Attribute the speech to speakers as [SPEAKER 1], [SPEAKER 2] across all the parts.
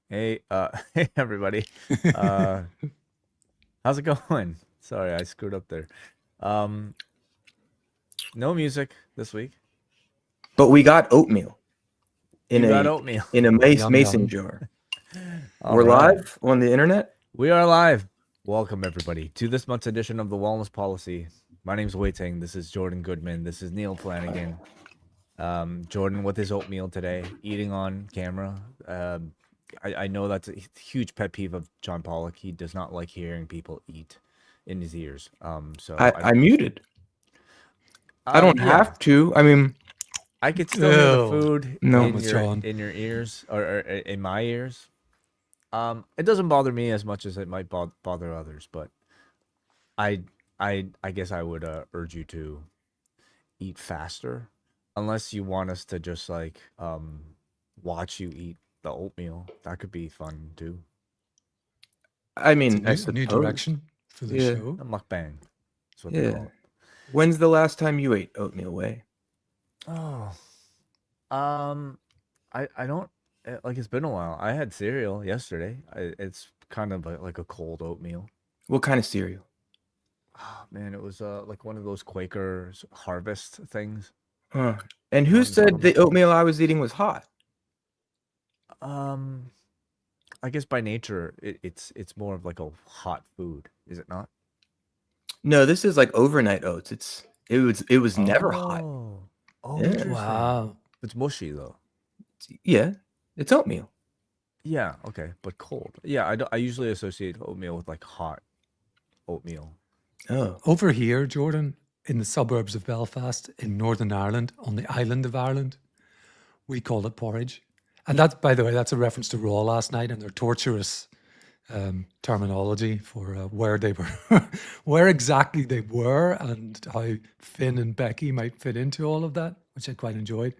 [SPEAKER 1] Hey, hey everybody. Uh, how's it going? Sorry, I screwed up there. Um, no music this week.
[SPEAKER 2] But we got oatmeal in
[SPEAKER 1] You got
[SPEAKER 2] a
[SPEAKER 1] oatmeal.
[SPEAKER 3] Yum
[SPEAKER 2] mason
[SPEAKER 3] yum.
[SPEAKER 2] jar.
[SPEAKER 1] All
[SPEAKER 2] We're
[SPEAKER 1] right.
[SPEAKER 2] live on the internet.
[SPEAKER 1] We are live. Welcome everybody to this month's edition of the Wellness Policy. My name's Wai Ting. This is Jordan Goodman. This is Neal Flanagan. Jordan with his oatmeal today, eating on camera. I know that's a huge pet peeve of John Pollock. He does not like hearing people eat in his ears. So
[SPEAKER 2] I muted. I don't
[SPEAKER 1] yeah,
[SPEAKER 2] have to. I mean,
[SPEAKER 1] I could still hear the
[SPEAKER 3] Ew.
[SPEAKER 1] food
[SPEAKER 2] no.
[SPEAKER 3] Done
[SPEAKER 1] in
[SPEAKER 3] with
[SPEAKER 1] your
[SPEAKER 3] John.
[SPEAKER 1] ears or in my ears. It doesn't bother me as much as it might bother others, but I I guess I would urge you to eat faster, unless you want us to just like watch you eat the oatmeal. That could be fun too.
[SPEAKER 2] I
[SPEAKER 3] It's a
[SPEAKER 2] mean, I
[SPEAKER 3] new
[SPEAKER 2] suppose.
[SPEAKER 3] direction for the
[SPEAKER 2] Yeah,
[SPEAKER 3] show.
[SPEAKER 1] A mukbang. That's what they
[SPEAKER 2] yeah.
[SPEAKER 1] call it.
[SPEAKER 2] When's the last time you ate oatmeal, Way?
[SPEAKER 1] Oh, um, I don't like. It's been a while. I had cereal yesterday. It's kind of like a cold oatmeal.
[SPEAKER 2] What kind of cereal?
[SPEAKER 1] Oh, man, it was like one of those Quaker's Harvest things.
[SPEAKER 2] Huh. And
[SPEAKER 1] You know
[SPEAKER 2] who
[SPEAKER 1] what I'm talking
[SPEAKER 2] said the
[SPEAKER 1] about?
[SPEAKER 2] oatmeal I was eating was hot?
[SPEAKER 1] Um, I guess by nature it's more of like a hot food, is it not?
[SPEAKER 2] No, this is like overnight oats. It was never hot.
[SPEAKER 1] Oh, oh,
[SPEAKER 2] Yeah,
[SPEAKER 1] interesting.
[SPEAKER 3] Wow.
[SPEAKER 1] It's mushy though.
[SPEAKER 2] yeah. It's oatmeal.
[SPEAKER 1] Yeah, okay, but cold. Yeah, I usually associate oatmeal with like hot oatmeal.
[SPEAKER 2] Oh,
[SPEAKER 3] Over here, Jordan, in the suburbs of Belfast, in Northern Ireland, on the island of Ireland, we call it porridge. And that's, by the way, that's a reference to Raw last night and their torturous terminology for where they were, where exactly they were, and how Finn and Becky might fit into all of that, which I quite enjoyed.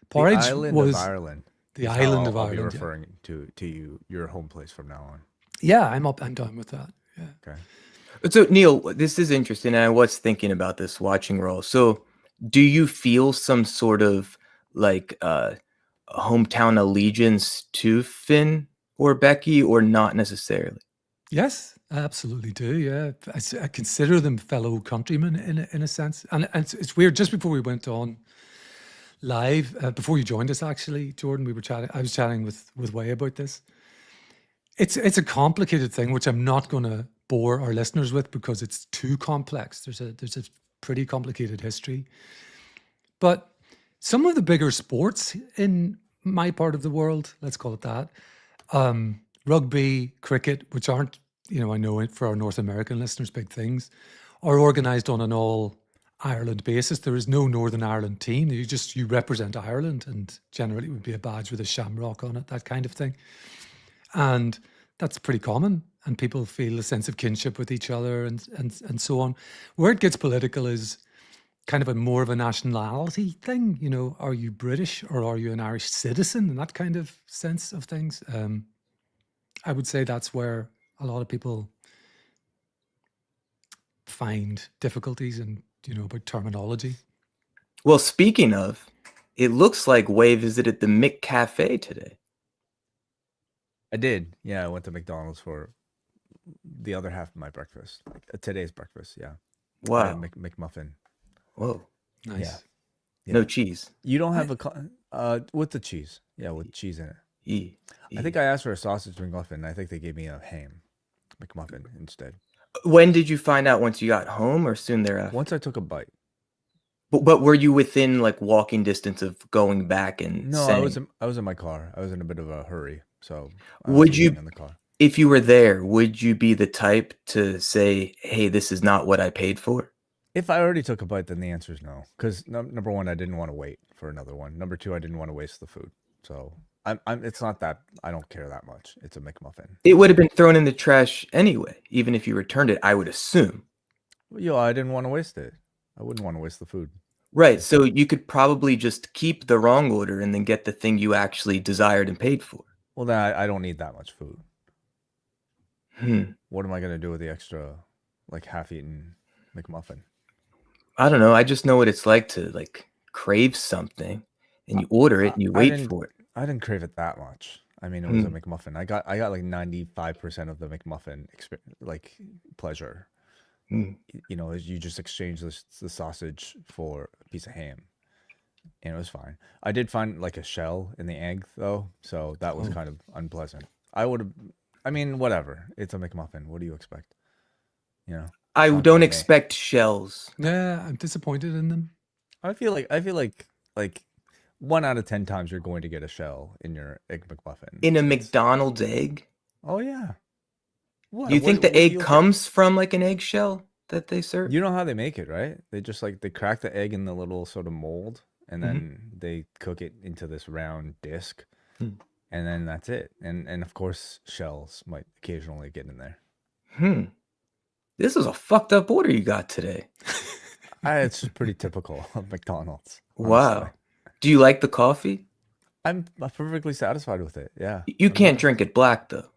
[SPEAKER 1] The
[SPEAKER 3] Porridge
[SPEAKER 1] island of
[SPEAKER 3] was
[SPEAKER 1] Ireland
[SPEAKER 3] the
[SPEAKER 1] is how
[SPEAKER 3] island of
[SPEAKER 1] I'll be
[SPEAKER 3] Ireland. Yeah,
[SPEAKER 1] referring to you your home place from now on.
[SPEAKER 3] yeah, I'm up. I'm done with that. Yeah.
[SPEAKER 1] Okay.
[SPEAKER 2] so Neil, this is interesting. And I was thinking about this watching Raw. So, do you feel some sort of like hometown allegiance to Finn or Becky, or not necessarily?
[SPEAKER 3] Yes, I absolutely do. Yeah, I consider them fellow countrymen in a sense, and it's weird. Just before we went on live, before you joined us, actually, Jordan, we were chatting. I was chatting with Way about this. It's a complicated thing, which I'm not going to bore our listeners with because it's too complex. There's a pretty complicated history, but some of the bigger sports in my part of the world, let's call it that, rugby, cricket, which aren't, I know it for our North American listeners, big things, are organised on an all Ireland basis. There is no Northern Ireland team. You represent Ireland, and generally it would be a badge with a shamrock on it, that kind of thing. And that's pretty common. And people feel a sense of kinship with each other and so on. Where it gets political is kind of a more of a nationality thing. Are you British or are you an Irish citizen? And that kind of sense of things. I would say that's where a lot of people find difficulties and about terminology.
[SPEAKER 2] Well, speaking of, it looks like Way visited the Mick Cafe today.
[SPEAKER 1] I did. Yeah, I went to McDonald's for the other half of my breakfast. Like today's breakfast, yeah. I had
[SPEAKER 2] Wow.
[SPEAKER 1] McMuffin.
[SPEAKER 2] Whoa.
[SPEAKER 3] Nice.
[SPEAKER 1] Yeah.
[SPEAKER 2] No cheese.
[SPEAKER 1] You don't
[SPEAKER 3] I,
[SPEAKER 1] have with the cheese. Yeah, with cheese in it.
[SPEAKER 2] E.
[SPEAKER 1] I think
[SPEAKER 2] E.
[SPEAKER 1] I asked for a sausage McMuffin. I think they gave me a ham McMuffin instead.
[SPEAKER 2] When did you find out? Once you got home, or soon thereafter?
[SPEAKER 1] Once I took a bite.
[SPEAKER 2] But were you within like walking distance of going back and
[SPEAKER 1] No,
[SPEAKER 2] saying?
[SPEAKER 1] I was in my car. I was in a bit of a hurry, so I was
[SPEAKER 2] Would
[SPEAKER 1] eating
[SPEAKER 2] you,
[SPEAKER 1] in the car.
[SPEAKER 2] if you were there, would you be the type to say, "Hey, this is not what I paid for"?
[SPEAKER 1] If I already took a bite, then the answer is no. Because number one, I didn't want to wait for another one. Number two, I didn't want to waste the food. So I'm. It's not that I don't care that much. It's a McMuffin.
[SPEAKER 2] It would have been thrown in the trash anyway, even if you returned it, I would assume.
[SPEAKER 1] Yo, I didn't want to waste it. I wouldn't want to waste the food.
[SPEAKER 2] Right. So you could probably just keep the wrong order and then get the thing you actually desired and paid for.
[SPEAKER 1] Well, then I don't need that much food.
[SPEAKER 2] Hmm.
[SPEAKER 1] What am I gonna do with the extra, like half-eaten McMuffin?
[SPEAKER 2] I don't know. I just know what it's like to like crave something and you order it and you
[SPEAKER 1] I
[SPEAKER 2] wait
[SPEAKER 1] didn't.
[SPEAKER 2] for it.
[SPEAKER 1] I didn't crave it that much. I mean, it was a McMuffin. I got like 95% of the McMuffin pleasure. You know, you just exchange the sausage for a piece of ham, and it was fine. I did find like a shell in the egg though, so that was kind of unpleasant. I mean, whatever. It's a McMuffin. What do you expect? You know,
[SPEAKER 2] I
[SPEAKER 1] it's not
[SPEAKER 2] don't
[SPEAKER 1] gourmet.
[SPEAKER 2] expect shells.
[SPEAKER 3] Yeah, I'm disappointed in them.
[SPEAKER 1] I feel like 1 out of 10 times you're going to get a shell in your egg McMuffin.
[SPEAKER 2] In a McDonald's egg?
[SPEAKER 1] Oh yeah. What?
[SPEAKER 2] Do you think
[SPEAKER 1] What
[SPEAKER 2] the
[SPEAKER 1] do
[SPEAKER 2] egg
[SPEAKER 1] you-
[SPEAKER 2] comes from like an eggshell that they serve?
[SPEAKER 1] You know how they make it, right? They just they crack the egg in the little sort of mold, and
[SPEAKER 2] Mm-hmm.
[SPEAKER 1] then they cook it into this round disc,
[SPEAKER 2] Hmm.
[SPEAKER 1] and then that's it. And of course, shells might occasionally get in there.
[SPEAKER 2] This is a fucked up order you got today.
[SPEAKER 1] It's just pretty typical of McDonald's.
[SPEAKER 2] Wow.
[SPEAKER 1] honestly.
[SPEAKER 2] Do you like the coffee?
[SPEAKER 1] I'm perfectly satisfied with it. Yeah.
[SPEAKER 2] You can't drink it black though.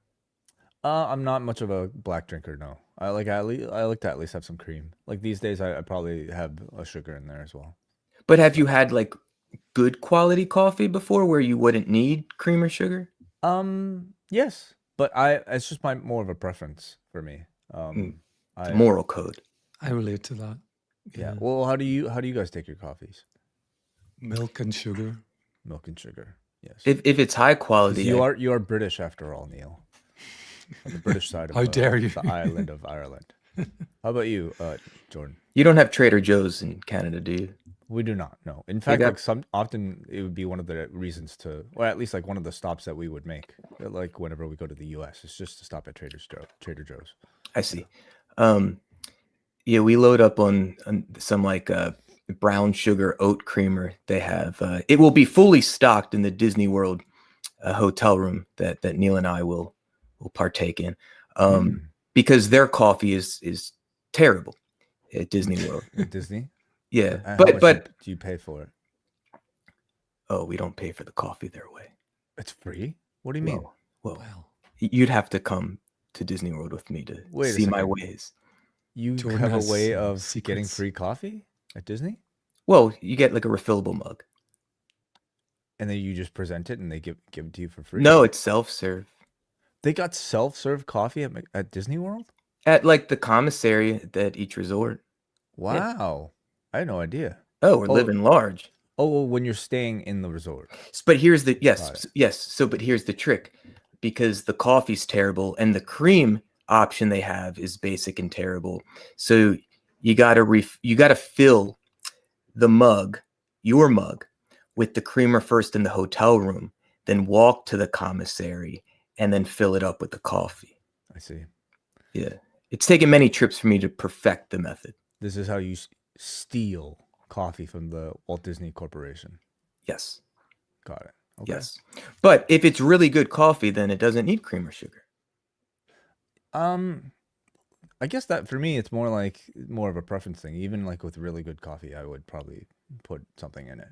[SPEAKER 1] I'm not much of a black drinker. No, I like to at least have some cream. Like these days, I probably have a sugar in there as well.
[SPEAKER 2] But have you had like good quality coffee before where you wouldn't need cream or sugar?
[SPEAKER 1] Yes, but it's just more of a preference for me.
[SPEAKER 2] Moral code.
[SPEAKER 3] I relate to that.
[SPEAKER 1] Yeah. Well, how do you guys take your coffees?
[SPEAKER 3] Milk and sugar.
[SPEAKER 1] Milk and sugar. Yes.
[SPEAKER 2] If it's high
[SPEAKER 1] 'Cause
[SPEAKER 2] quality,
[SPEAKER 1] you are British after all, Neil. On the British side of
[SPEAKER 3] How dare you.
[SPEAKER 1] the island of Ireland. How about you, Jordan?
[SPEAKER 2] you don't have Trader Joe's in Canada, do you?
[SPEAKER 1] We do not. No. In fact,
[SPEAKER 2] got-
[SPEAKER 1] often it would be one of the reasons to, or at least like one of the stops that we would make, like whenever we go to the U.S. It's just to stop at Trader Joe's.
[SPEAKER 2] I see. Yeah, we load up on some like brown sugar oat creamer they have. It will be fully stocked in the Disney World hotel room that Neil and I will partake in, because their coffee is terrible at Disney World.
[SPEAKER 1] At Disney.
[SPEAKER 2] Yeah,
[SPEAKER 1] How
[SPEAKER 2] but
[SPEAKER 1] much do you pay for it?
[SPEAKER 2] oh, we don't pay for the coffee their way.
[SPEAKER 1] It's free. What do you mean?
[SPEAKER 2] Well,
[SPEAKER 3] Well,
[SPEAKER 2] you'd have to come to Disney World with me to
[SPEAKER 1] Wait a
[SPEAKER 2] see my
[SPEAKER 1] second.
[SPEAKER 2] ways.
[SPEAKER 1] You
[SPEAKER 3] Jordan
[SPEAKER 1] have a
[SPEAKER 3] has
[SPEAKER 1] way
[SPEAKER 3] some
[SPEAKER 1] of getting
[SPEAKER 3] secrets.
[SPEAKER 1] free coffee at Disney,
[SPEAKER 2] Well, you get like a refillable mug.
[SPEAKER 1] and then you just present it, and they give it to you for free.
[SPEAKER 2] No, it's self-serve.
[SPEAKER 1] They got self-serve coffee at Disney World.
[SPEAKER 2] At like the commissary at each resort.
[SPEAKER 1] Wow, I had no idea.
[SPEAKER 2] Oh, we're living large.
[SPEAKER 1] Oh, well, when you're staying in the resort.
[SPEAKER 2] But here's the
[SPEAKER 1] Got
[SPEAKER 2] yes. So, but here's the trick, because the coffee's terrible and the cream option they have is basic and terrible. So you gotta fill the mug, your mug, with the creamer first in the hotel room, then walk to the commissary and then fill it up with the coffee.
[SPEAKER 1] I see.
[SPEAKER 2] Yeah, it's taken many trips for me to perfect the method.
[SPEAKER 1] This is how you steal coffee from the Walt Disney Corporation.
[SPEAKER 2] Yes,
[SPEAKER 1] Got it. Okay.
[SPEAKER 2] yes. But if it's really good coffee, then it doesn't need cream or sugar.
[SPEAKER 1] I guess that for me, it's more of a preference thing. Even like with really good coffee, I would probably put something in it.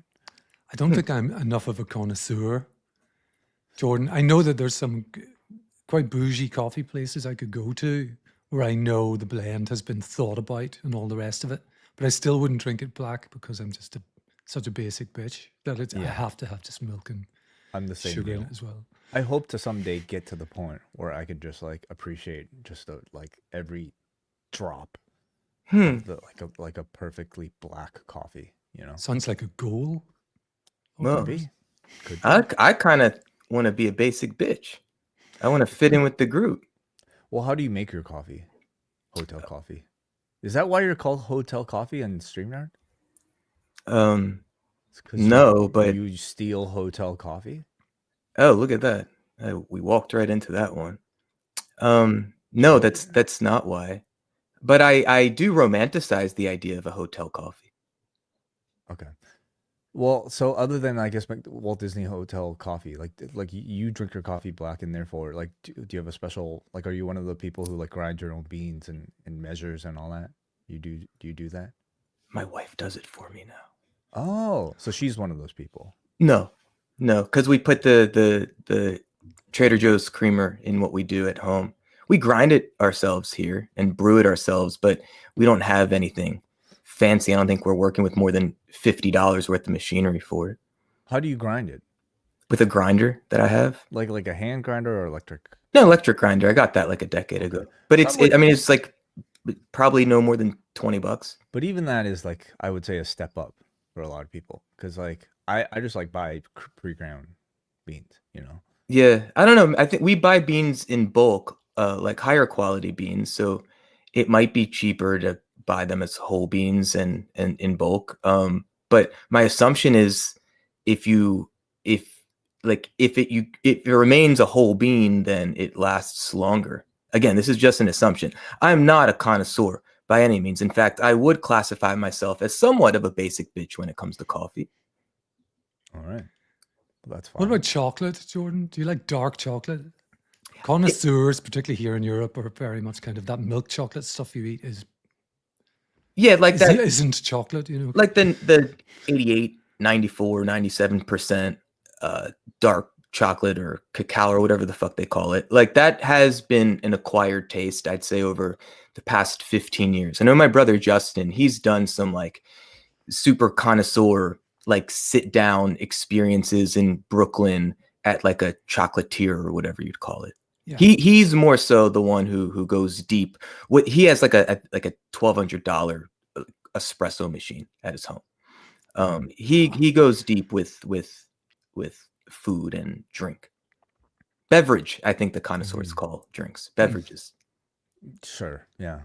[SPEAKER 3] I don't think I'm enough of a connoisseur, Jordan. I know that there's some quite bougie coffee places I could go to where I know the blend has been thought about and all the rest of it, but I still wouldn't drink it black because I'm just such a basic bitch that I have to have just milk and
[SPEAKER 1] I'm the same
[SPEAKER 3] sugar in
[SPEAKER 1] deal.
[SPEAKER 3] it as well.
[SPEAKER 1] I hope to someday get to the point where I could just like appreciate just every drop of like a perfectly black coffee. You know,
[SPEAKER 3] Sounds like a goal.
[SPEAKER 2] Well,
[SPEAKER 1] could be. Could be.
[SPEAKER 2] I kind of want to be a basic bitch. I want to fit in with the group.
[SPEAKER 1] Well, how do you make your coffee? Hotel coffee. Is that why you're called Hotel Coffee on StreamYard? It's 'cause
[SPEAKER 2] No, but
[SPEAKER 1] you steal hotel coffee.
[SPEAKER 2] oh, look at that. We walked right into that one. No, that's not why. But I do romanticize the idea of a hotel coffee.
[SPEAKER 1] Okay. Well, so other than I guess Walt Disney Hotel coffee, like you drink your coffee black, and therefore like do you have a special, like, are you one of the people who like grind your own beans and measures and all that? Do you do that?
[SPEAKER 2] My wife does it for me now.
[SPEAKER 1] Oh, so she's one of those people.
[SPEAKER 2] No, because we put the Trader Joe's creamer in what we do at home. We grind it ourselves here and brew it ourselves, but we don't have anything fancy. I don't think we're working with more than $50 worth of machinery for it.
[SPEAKER 1] How do you grind it?
[SPEAKER 2] with a grinder that I have.
[SPEAKER 1] Like a hand grinder or electric?
[SPEAKER 2] No, electric grinder. I got that like a decade
[SPEAKER 1] Okay.
[SPEAKER 2] ago. But
[SPEAKER 1] Some would,
[SPEAKER 2] I mean, it's like probably no more than $20.
[SPEAKER 1] but even that is like I would say a step up for a lot of people because like I just like buy pre-ground beans, you know.
[SPEAKER 2] Yeah, I don't know. I think we buy beans in bulk, like higher quality beans. So it might be cheaper to buy them as whole beans and in bulk. But my assumption is if you if if it remains a whole bean, then it lasts longer. Again, this is just an assumption. I'm not a connoisseur by any means. In fact, I would classify myself as somewhat of a basic bitch when it comes to coffee.
[SPEAKER 1] All right, well, that's fine.
[SPEAKER 3] What about chocolate, Jordan? Do you like dark chocolate? Connoisseurs, particularly here in Europe, are very much kind of that milk chocolate stuff you eat
[SPEAKER 2] Yeah, like that.
[SPEAKER 3] isn't chocolate, you know.
[SPEAKER 2] Like the 88, 94, 97% dark chocolate or cacao or whatever the fuck they call it. Like that has been an acquired taste, I'd say, over the past 15 years. I know my brother Justin, he's done some like super connoisseur, like sit down experiences in Brooklyn at like a chocolatier or whatever you'd call it.
[SPEAKER 3] Yeah.
[SPEAKER 2] He's more so the one who goes deep. What he has like a $1,200 espresso machine at his home. He goes deep with food and drink. Beverage, I think the connoisseurs call drinks. Beverages.
[SPEAKER 1] Sure. Yeah.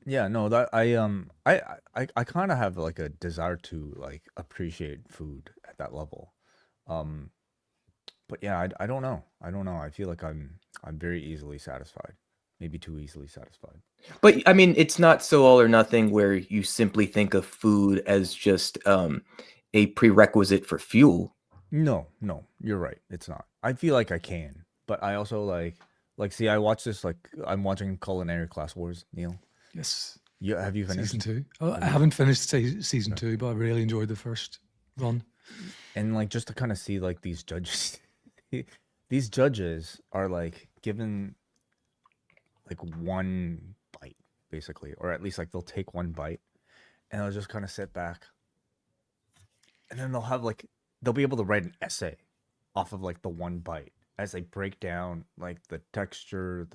[SPEAKER 1] Yeah. No, that I kind of have like a desire to like appreciate food at that level. But yeah, I don't know. I don't know. I feel like I'm very easily satisfied. Maybe too easily satisfied.
[SPEAKER 2] But I mean, it's not so all or nothing where you simply think of food as just a prerequisite for fuel.
[SPEAKER 1] No, you're right. It's not. I feel like I can, but I also see. I watch this like I'm watching Culinary Class Wars. Neil,
[SPEAKER 3] Yes.
[SPEAKER 1] have you finished?
[SPEAKER 3] Season 2. Oh, I haven't finished season 2, but I really enjoyed the first run.
[SPEAKER 1] And like just to kind of see like these judges, these judges are like given like one bite basically, or at least like they'll take one bite, and they'll just kind of sit back, and then they'll be able to write an essay off of like the one bite as they break down like the texture,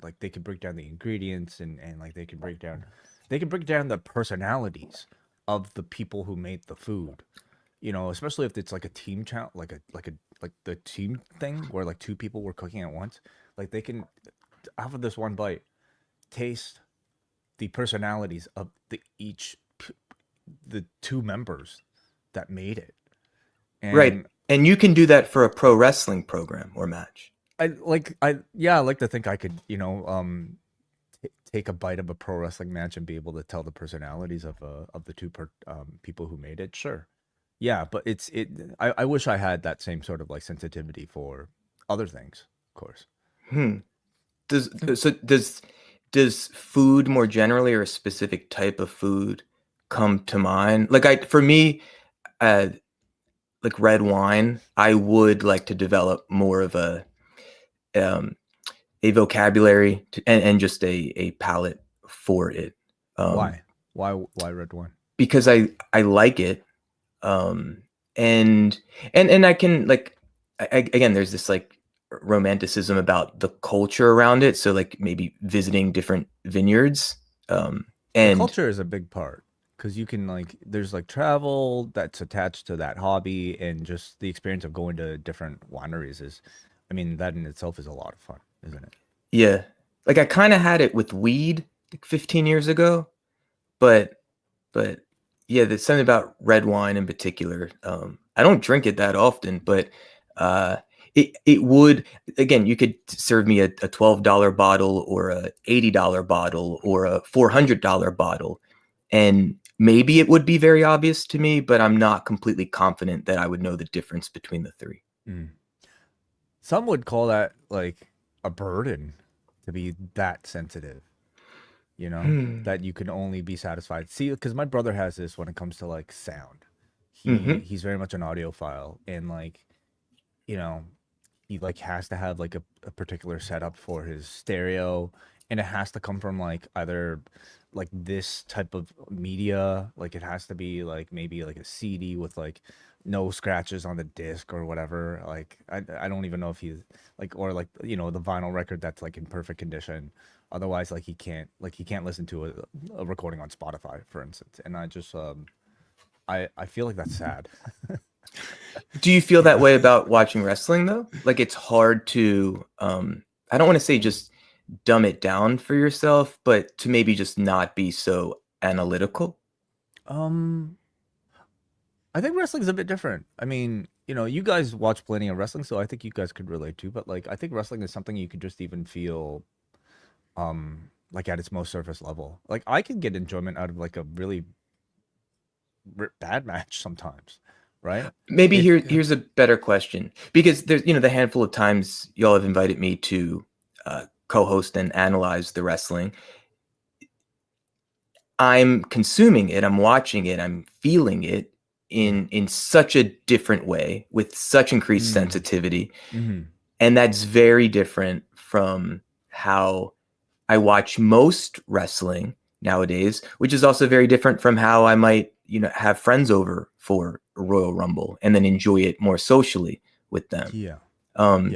[SPEAKER 1] like they can break down the ingredients and like they can break down the personalities of the people who made the food. You know, especially if it's like a team challenge, like the team thing where like two people were cooking at once. Like they can, off of this one bite, taste the personalities of the two members that made it. And
[SPEAKER 2] Right. And you can do that for a pro wrestling program or match.
[SPEAKER 1] I like to think I could, take a bite of a pro wrestling match and be able to tell the personalities of the two people who made it. Sure. Yeah, but I wish I had that same sort of like sensitivity for other things, of course.
[SPEAKER 2] Does food more generally or a specific type of food come to mind? Like for me, like red wine, I would like to develop more of a vocabulary and just a palate for it.
[SPEAKER 1] Why red wine?
[SPEAKER 2] Because I like it. And I can like again, there's this like romanticism about the culture around it. So like maybe visiting different vineyards. And
[SPEAKER 1] the culture is a big part because you can like there's like travel that's attached to that hobby, and just the experience of going to different wineries is, I mean, that in itself is a lot of fun, isn't it?
[SPEAKER 2] Yeah, like I kind of had it with weed like 15 years ago, but yeah, there's something about red wine in particular. I don't drink it that often, but it would, again, you could serve me a $12 bottle or a $80 bottle or a $400 bottle, and maybe it would be very obvious to me, but I'm not completely confident that I would know the difference between the three.
[SPEAKER 1] Some would call that like a burden to be that sensitive. You know, that you can only be satisfied. See, because my brother has this when it comes to like sound. He's very much an audiophile, and like, you know, he like has to have like a particular setup for his stereo, and it has to come from like either like this type of media, like it has to be like maybe like a CD with like no scratches on the disc or whatever. Like I don't even know if he's like, or like, you know, the vinyl record that's like in perfect condition. Otherwise, like he can't listen to a recording on Spotify, for instance. And I just I feel like that's sad.
[SPEAKER 2] Do you feel that way about watching wrestling though? Like it's hard to I don't want to say just dumb it down for yourself, but to maybe just not be so analytical.
[SPEAKER 1] Um, I think wrestling's a bit different. I mean, you know, you guys watch plenty of wrestling, so I think you guys could relate too. But like, I think wrestling is something you could just even feel, like at its most surface level. Like, I can get enjoyment out of like a really bad match sometimes, right?
[SPEAKER 2] Maybe
[SPEAKER 1] If
[SPEAKER 2] here's a better question, because there's, you know, the handful of times y'all have invited me to co-host and analyze the wrestling. I'm consuming it, I'm watching it, I'm feeling it in such a different way with such increased sensitivity.
[SPEAKER 1] Mhm.
[SPEAKER 2] And that's very different from how I watch most wrestling nowadays, which is also very different from how I might, you know, have friends over for a Royal Rumble and then enjoy it more socially with them.
[SPEAKER 1] Yeah.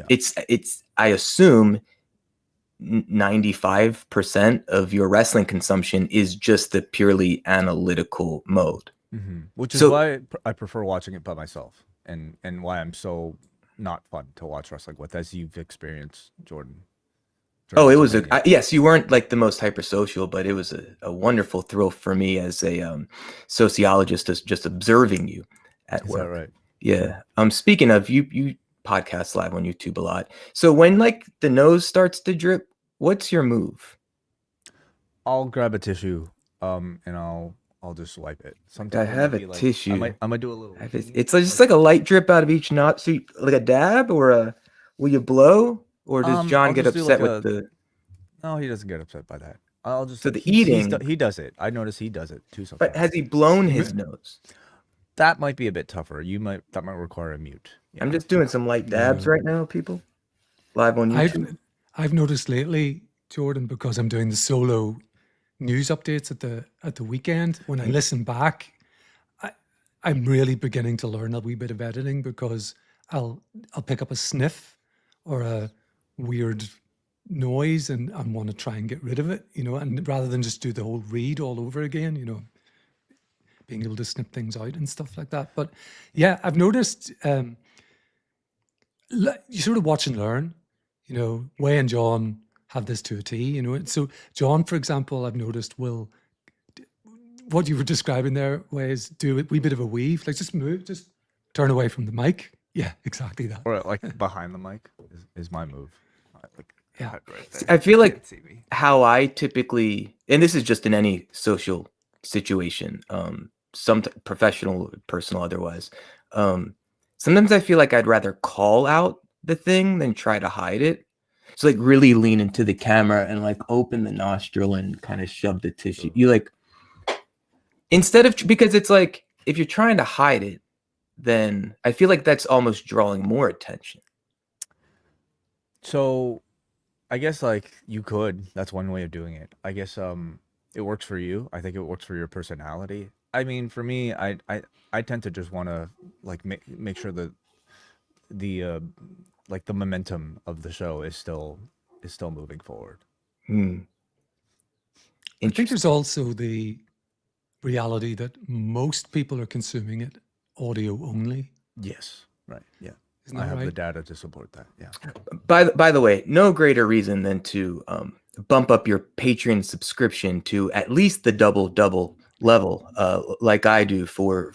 [SPEAKER 2] It's I assume 95% of your wrestling consumption is just the purely analytical mode.
[SPEAKER 1] Which is
[SPEAKER 2] So-
[SPEAKER 1] why I prefer watching it by myself, and why I'm so not fun to watch wrestling with, as you've experienced, Jordan.
[SPEAKER 2] Oh,
[SPEAKER 1] during
[SPEAKER 2] it was
[SPEAKER 1] WrestleMania.
[SPEAKER 2] yes, you weren't like the most hypersocial, but it was a wonderful thrill for me as a sociologist, just observing you at
[SPEAKER 1] Is
[SPEAKER 2] work.
[SPEAKER 1] that right?
[SPEAKER 2] Yeah. Speaking of, you podcast live on YouTube a lot. So when like the nose starts to drip, what's your move?
[SPEAKER 1] I'll grab a tissue, and I'll just wipe it. Sometimes
[SPEAKER 2] I
[SPEAKER 1] it
[SPEAKER 2] have
[SPEAKER 1] might
[SPEAKER 2] a
[SPEAKER 1] be like
[SPEAKER 2] tissue.
[SPEAKER 1] I might do a little.
[SPEAKER 2] It's just like a light drip out of each knot. So like a dab or a, will you blow? Or does John
[SPEAKER 1] I'll
[SPEAKER 2] get
[SPEAKER 1] just do
[SPEAKER 2] upset
[SPEAKER 1] like
[SPEAKER 2] with the,
[SPEAKER 1] No, he doesn't get upset by that. I'll just
[SPEAKER 2] so
[SPEAKER 1] like
[SPEAKER 2] the eating,
[SPEAKER 1] he does it. I notice he does it too
[SPEAKER 2] but has
[SPEAKER 1] sometimes.
[SPEAKER 2] he blown his nose?
[SPEAKER 1] That might be a bit tougher. That might require a mute.
[SPEAKER 2] I'm
[SPEAKER 1] Yeah.
[SPEAKER 2] just doing some light dabs right now, people. Live on YouTube.
[SPEAKER 3] I've noticed lately, Jordan, because I'm doing the solo news updates at the weekend. When I listen back, I'm really beginning to learn a wee bit of editing, because I'll pick up a sniff or a weird noise and want to try and get rid of it, you know, and rather than just do the whole read all over again, you know, being able to snip things out and stuff like that. But yeah, I've noticed you sort of watch and learn, you know. Wai and John have this to a T, you know. So John, for example, I've noticed will, what you were describing there was do a wee bit of a weave, like just move, just turn away from the mic. Yeah, exactly that.
[SPEAKER 1] Or like behind the mic is my move. Like,
[SPEAKER 3] Yeah.
[SPEAKER 1] right there.
[SPEAKER 2] I feel
[SPEAKER 1] You
[SPEAKER 2] like
[SPEAKER 1] can't see me.
[SPEAKER 2] how I typically, and this is just in any social situation, some professional, personal, otherwise. Sometimes I feel like I'd rather call out the thing than try to hide it. So like really lean into the camera and like open the nostril and kind of shove the tissue. You like, instead of, because it's like, if you're trying to hide it, then I feel like that's almost drawing more attention.
[SPEAKER 1] So I guess like you could. That's one way of doing it. I guess it works for you. I think it works for your personality. I mean, for me, I tend to just want to like make sure that the like the momentum of the show is still moving forward.
[SPEAKER 3] I think there's also the reality that most people are consuming it audio only.
[SPEAKER 1] Yes. Right. Yeah.
[SPEAKER 3] Isn't
[SPEAKER 1] I
[SPEAKER 3] that
[SPEAKER 1] have the
[SPEAKER 3] right?
[SPEAKER 1] data to support that. Yeah.
[SPEAKER 2] By the way, no greater reason than to bump up your Patreon subscription to at least the double level, like I do for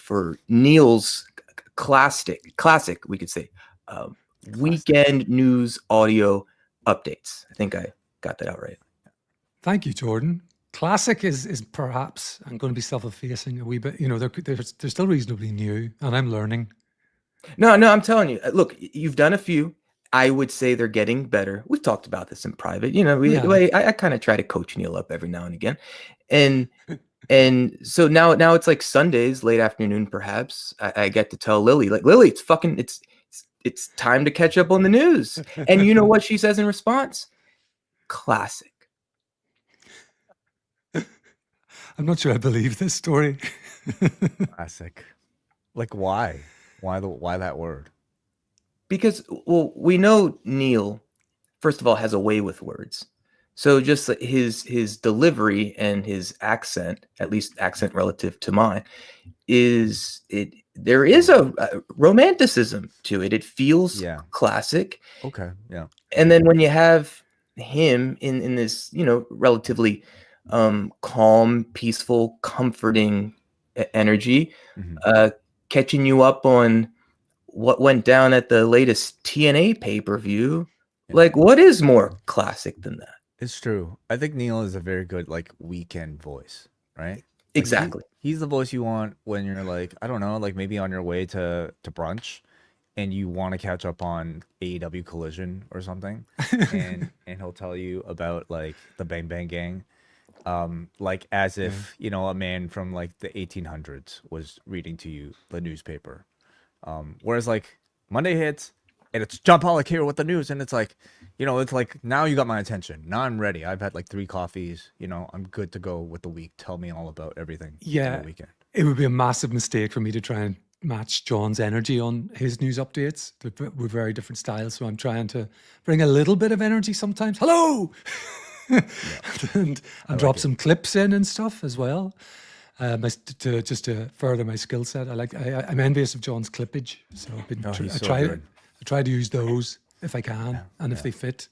[SPEAKER 2] Neil's classic, we could say, weekend news audio updates. I think I got that out right.
[SPEAKER 3] Thank you, Jordan. Classic is perhaps, I'm going to be self-effacing a wee bit. You know, they're still reasonably new, and I'm learning.
[SPEAKER 2] No, I'm telling you. Look, you've done a few. I would say they're getting better. We've talked about this in private. You know, I kind of try to coach Neil up every now and again, and so now it's like Sundays, late afternoon, perhaps. I get to tell Lily, like, Lily, it's time to catch up on the news. And you know what she says in response? Classic.
[SPEAKER 3] I'm not sure I believe this story.
[SPEAKER 1] Classic. Like why? Why that word?
[SPEAKER 2] Because, well, we know Neil, first of all, has a way with words. So just like his delivery and his accent, at least accent relative to mine, there is a romanticism to it. It feels
[SPEAKER 1] Yeah.
[SPEAKER 2] classic.
[SPEAKER 1] Okay. Yeah.
[SPEAKER 2] And then when you have him in this, relatively calm, peaceful, comforting energy,
[SPEAKER 1] Mhm.
[SPEAKER 2] catching you up on what went down at the latest TNA pay-per-view,
[SPEAKER 1] Yeah.
[SPEAKER 2] like what is more classic than that?
[SPEAKER 1] It's true. I think Neil is a very good like weekend voice, right? Like
[SPEAKER 2] Exactly.
[SPEAKER 1] he's the voice you want when you're like, I don't know, like maybe on your way to brunch and you want to catch up on AEW Collision or something. And he'll tell you about like the Bang Bang Gang. Like as
[SPEAKER 3] Yeah.
[SPEAKER 1] if, a man from like the 1800s was reading to you the newspaper. Whereas like Monday hits and it's John Pollock here with the news, and it's like, it's like now you got my attention. Now I'm ready. I've had like 3 coffees. I'm good to go with the week. Tell me all about everything from
[SPEAKER 3] Yeah,
[SPEAKER 1] the weekend.
[SPEAKER 3] it would be a massive mistake for me to try and match John's energy on his news updates. We're very different styles, so I'm trying to bring a little bit of energy sometimes. Hello, and drop
[SPEAKER 1] it.
[SPEAKER 3] some clips in and stuff as well. To further my skill set, I'm envious of John's clippage, so I've been
[SPEAKER 1] He's
[SPEAKER 3] I
[SPEAKER 1] so
[SPEAKER 3] try
[SPEAKER 1] good.
[SPEAKER 3] I try to use those if I can and if they fit.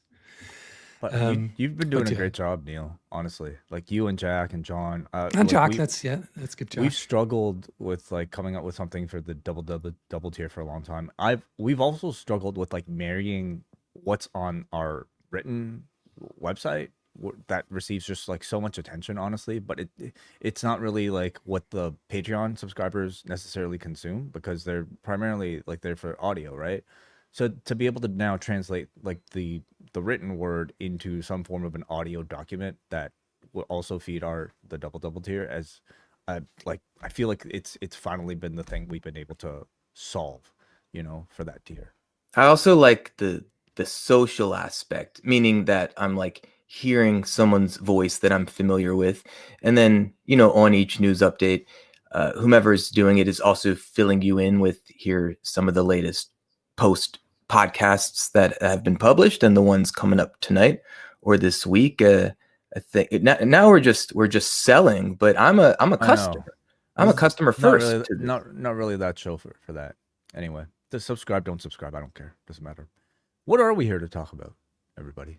[SPEAKER 1] But
[SPEAKER 3] Um,
[SPEAKER 1] you've been doing
[SPEAKER 3] but
[SPEAKER 1] a
[SPEAKER 3] yeah.
[SPEAKER 1] great job, Neil. Honestly, like you and Jack and John.
[SPEAKER 3] And
[SPEAKER 1] like,
[SPEAKER 3] Jack, let's skip Jack.
[SPEAKER 1] We've struggled with like coming up with something for the double tier for a long time. We've also struggled with like marrying what's on our written website that receives just like so much attention, honestly. But it's not really like what the Patreon subscribers necessarily consume, because they're primarily like there for audio, right? So to be able to now translate like the written word into some form of an audio document that will also feed the double tier, as I feel like it's finally been the thing we've been able to solve, for that tier.
[SPEAKER 2] I also like the social aspect, meaning that I'm like hearing someone's voice that I'm familiar with, and then on each news update, whomever is doing it is also filling you in with here some of the latest post podcasts that have been published and the ones coming up tonight or this week. I think now we're just selling, but I'm a
[SPEAKER 1] I know.
[SPEAKER 2] customer. I'm a customer first.
[SPEAKER 1] Not really,
[SPEAKER 2] to this.
[SPEAKER 1] not really that show for that. Anyway, just subscribe, don't subscribe. I don't care. Doesn't matter. What are we here to talk about, everybody?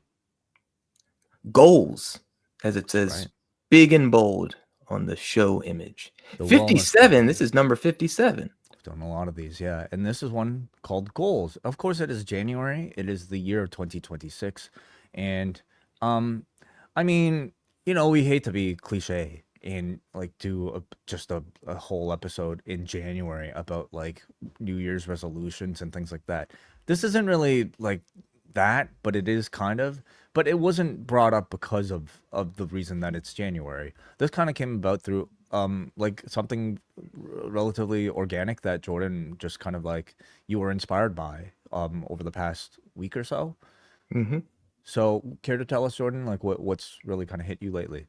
[SPEAKER 2] Goals, as it says,
[SPEAKER 1] Right.
[SPEAKER 2] big and bold on the show image.
[SPEAKER 1] The
[SPEAKER 2] 57. This is number 57.
[SPEAKER 1] We've done a lot of these, yeah. And this is one called Goals. Of course, it is January. It is the year of 2026. And I mean, we hate to be cliche and like do just a whole episode in January about like New Year's resolutions and things like that. This isn't really like that, but it is kind of. But it wasn't brought up because of the reason that it's January. This kind of came about through like something relatively organic that Jordan just kind of like you were inspired by over the past week or so.
[SPEAKER 2] Mm-hmm.
[SPEAKER 1] So, care to tell us, Jordan, like what's really kind of hit you lately?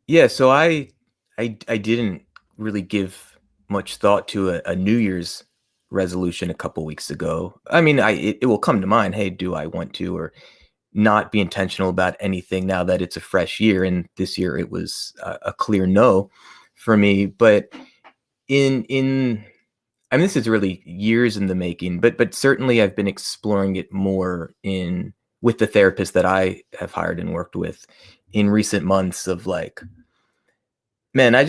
[SPEAKER 2] Yeah, so I didn't really give much thought to a New Year's resolution a couple weeks ago. I mean, it will come to mind. Hey, do I want to or not be intentional about anything now that it's a fresh year? And this year it was a clear no for me. But I mean, this is really years in the making. But certainly I've been exploring it more with the therapist that I have hired and worked with in recent months. Of like, man, I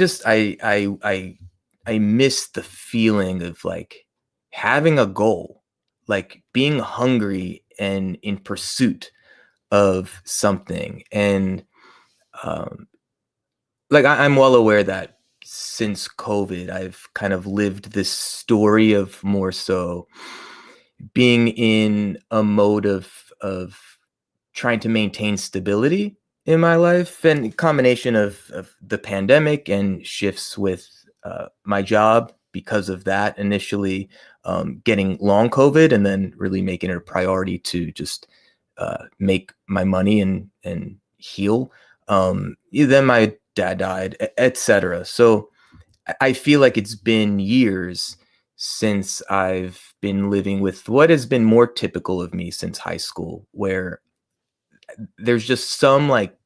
[SPEAKER 2] miss the feeling of like having a goal, like being hungry and in pursuit of something. And like I'm well aware that since COVID, I've kind of lived this story of more so being in a mode of trying to maintain stability in my life, and a combination of the pandemic and shifts with my job because of that. Initially, getting long COVID, and then really making it a priority to just make my money and heal. Then my dad died, etc. So I feel like it's been years since I've been living with what has been more typical of me since high school, where there's just some like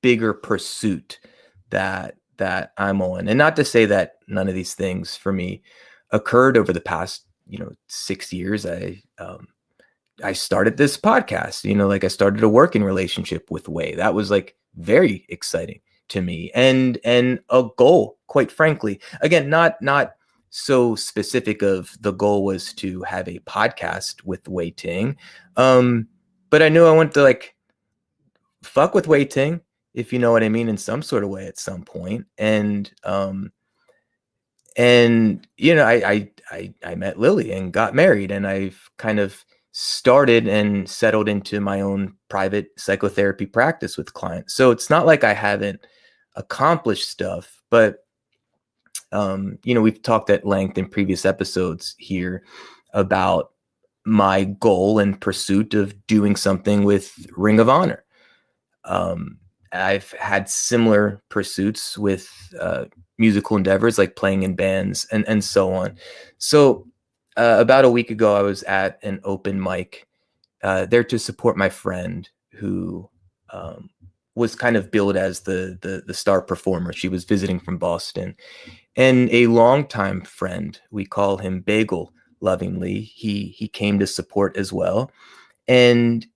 [SPEAKER 2] bigger pursuit that I'm on. And not to say that none of these things for me occurred over the past, 6 years. I started this podcast, like I started a working relationship with Wai. That was like very exciting to me and a goal, quite frankly. Again, not so specific of the goal was to have a podcast with Wai Ting. But I knew I wanted to like fuck with Wai Ting, if you know what I mean, in some sort of way at some point. And I met Lily and got married, and I've kind of started and settled into my own private psychotherapy practice with clients. So it's not like I haven't accomplished stuff, but we've talked at length in previous episodes here about my goal and pursuit of doing something with Ring of Honor. I've had similar pursuits with musical endeavors like playing in bands and so on. So about a week ago, I was at an open mic there to support my friend who was kind of billed as the star performer. She was visiting from Boston, and a longtime friend, we call him Bagel lovingly, he came to support as well. And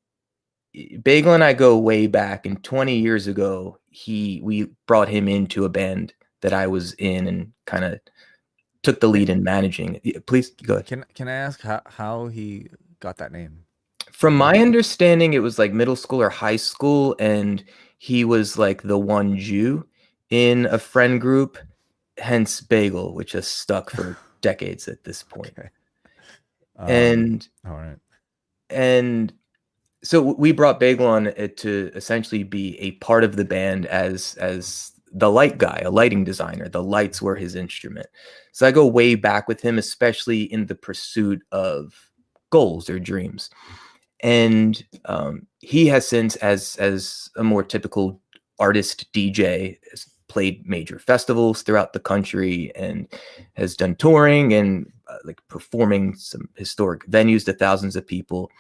[SPEAKER 2] Bagel and I go way back, and 20 years ago, we brought him into a band that I was in and kind of took the lead in managing. Please go ahead.
[SPEAKER 1] Can I ask how he got that name?
[SPEAKER 2] From my understanding, it was like middle school or high school, and he was like the one Jew in a friend group, hence Bagel, which has stuck for decades at this point.
[SPEAKER 1] Okay.
[SPEAKER 2] And
[SPEAKER 1] all right.
[SPEAKER 2] And so we brought Bagel on to essentially be a part of the band as the light guy, a lighting designer. The lights were his instrument. So I go way back with him, especially in the pursuit of goals or dreams. And he has since, as a more typical artist DJ, has played major festivals throughout the country and has done touring and like performing some historic venues to thousands of people.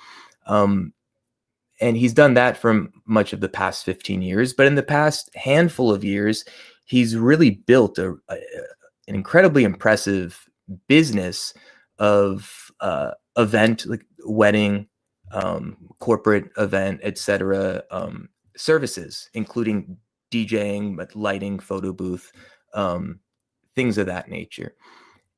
[SPEAKER 2] And he's done that for much of the past 15 years. But in the past handful of years, he's really built an incredibly impressive business of event, like wedding, corporate event, etc. Services, including DJing, but lighting, photo booth, things of that nature.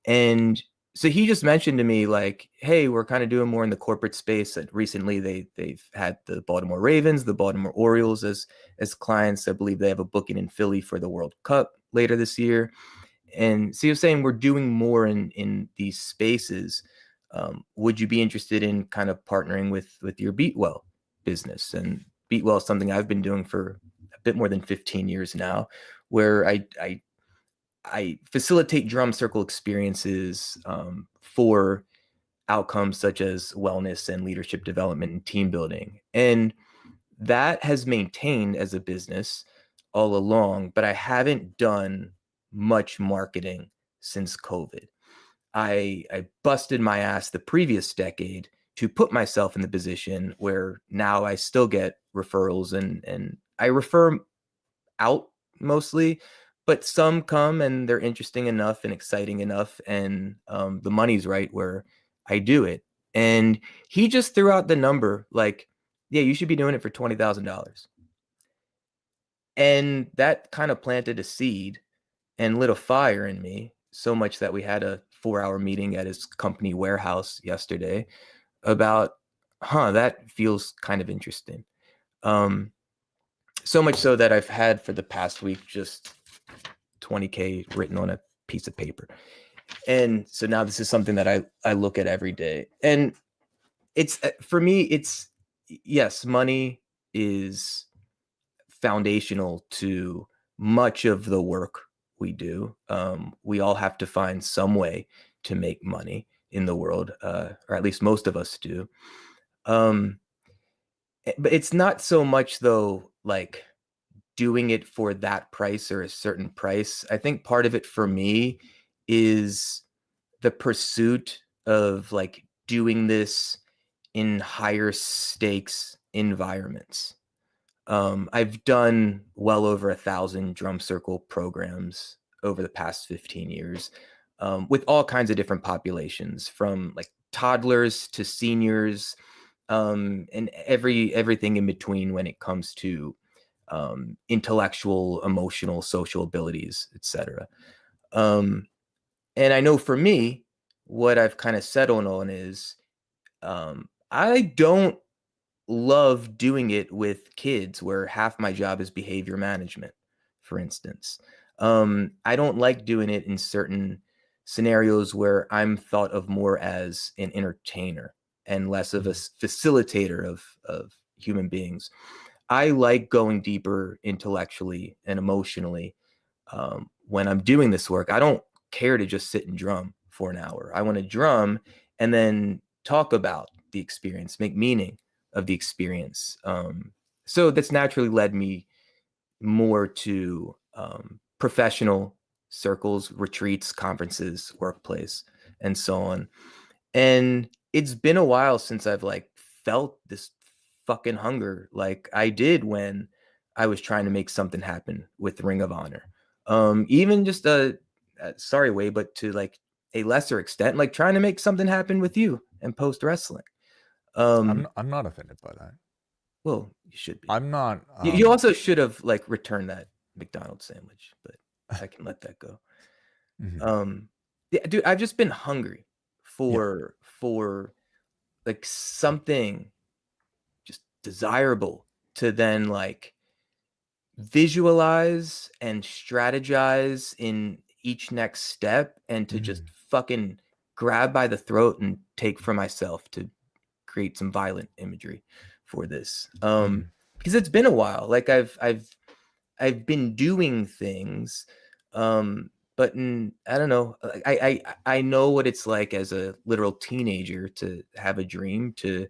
[SPEAKER 2] And so he just mentioned to me like, hey, we're kind of doing more in the corporate space. And recently they've had the Baltimore Ravens, the Baltimore Orioles as clients. I believe they have a booking in Philly for the World Cup later this year. And so you're saying we're doing more in these spaces. Would you be interested in kind of partnering with your Beatwell business? And Beatwell is something I've been doing for a bit more than 15 years now, where I facilitate drum circle experiences for outcomes such as wellness and leadership development and team building. And that has maintained as a business all along, but I haven't done much marketing since COVID. I busted my ass the previous decade to put myself in the position where now I still get referrals and I refer out mostly, but some come and they're interesting enough and exciting enough, and the money's right where I do it. And he just threw out the number like, yeah, you should be doing it for $20,000. And that kind of planted a seed and lit a fire in me, so much that we had a 4-hour meeting at his company warehouse yesterday about, that feels kind of interesting. So much so that I've had for the past week just $20K written on a piece of paper. And so now this is something that I look at every day. And it's, for me, it's, yes, money is foundational to much of the work we do. We all have to find some way to make money in the world, or at least most of us do. But it's not so much though, like doing it for that price or a certain price. I think part of it for me is the pursuit of like doing this in higher stakes environments. I've done well over 1,000 drum circle programs over the past 15 years, with all kinds of different populations, from like toddlers to seniors, and everything in between when it comes to intellectual, emotional, social abilities, etc. And I know for me, what I've kind of settled on is I don't love doing it with kids where half my job is behavior management, for instance. I don't like doing it in certain scenarios where I'm thought of more as an entertainer and less of a facilitator of human beings. I like going deeper intellectually and emotionally when I'm doing this work. I don't care to just sit and drum for an hour. I want to drum and then talk about the experience, make meaning of the experience. So that's naturally led me more to professional circles, retreats, conferences, workplace, and so on. And it's been a while since I've like felt this fucking hunger like I did when I was trying to make something happen with Ring of Honor. Even just sorry way, but to like a lesser extent, like trying to make something happen with you and post wrestling.
[SPEAKER 1] I'm not offended by that.
[SPEAKER 2] Well, you should be.
[SPEAKER 1] I'm not.
[SPEAKER 2] You also should have like returned that McDonald's sandwich, but I can let that go. Yeah, dude, I've just been hungry for like something just desirable to then like visualize and strategize in each next step, and to just fucking grab by the throat and take for myself to create some violent imagery for this. Because it's been a while. Like I've been doing things, but I don't know. I know what it's like as a literal teenager to have a dream to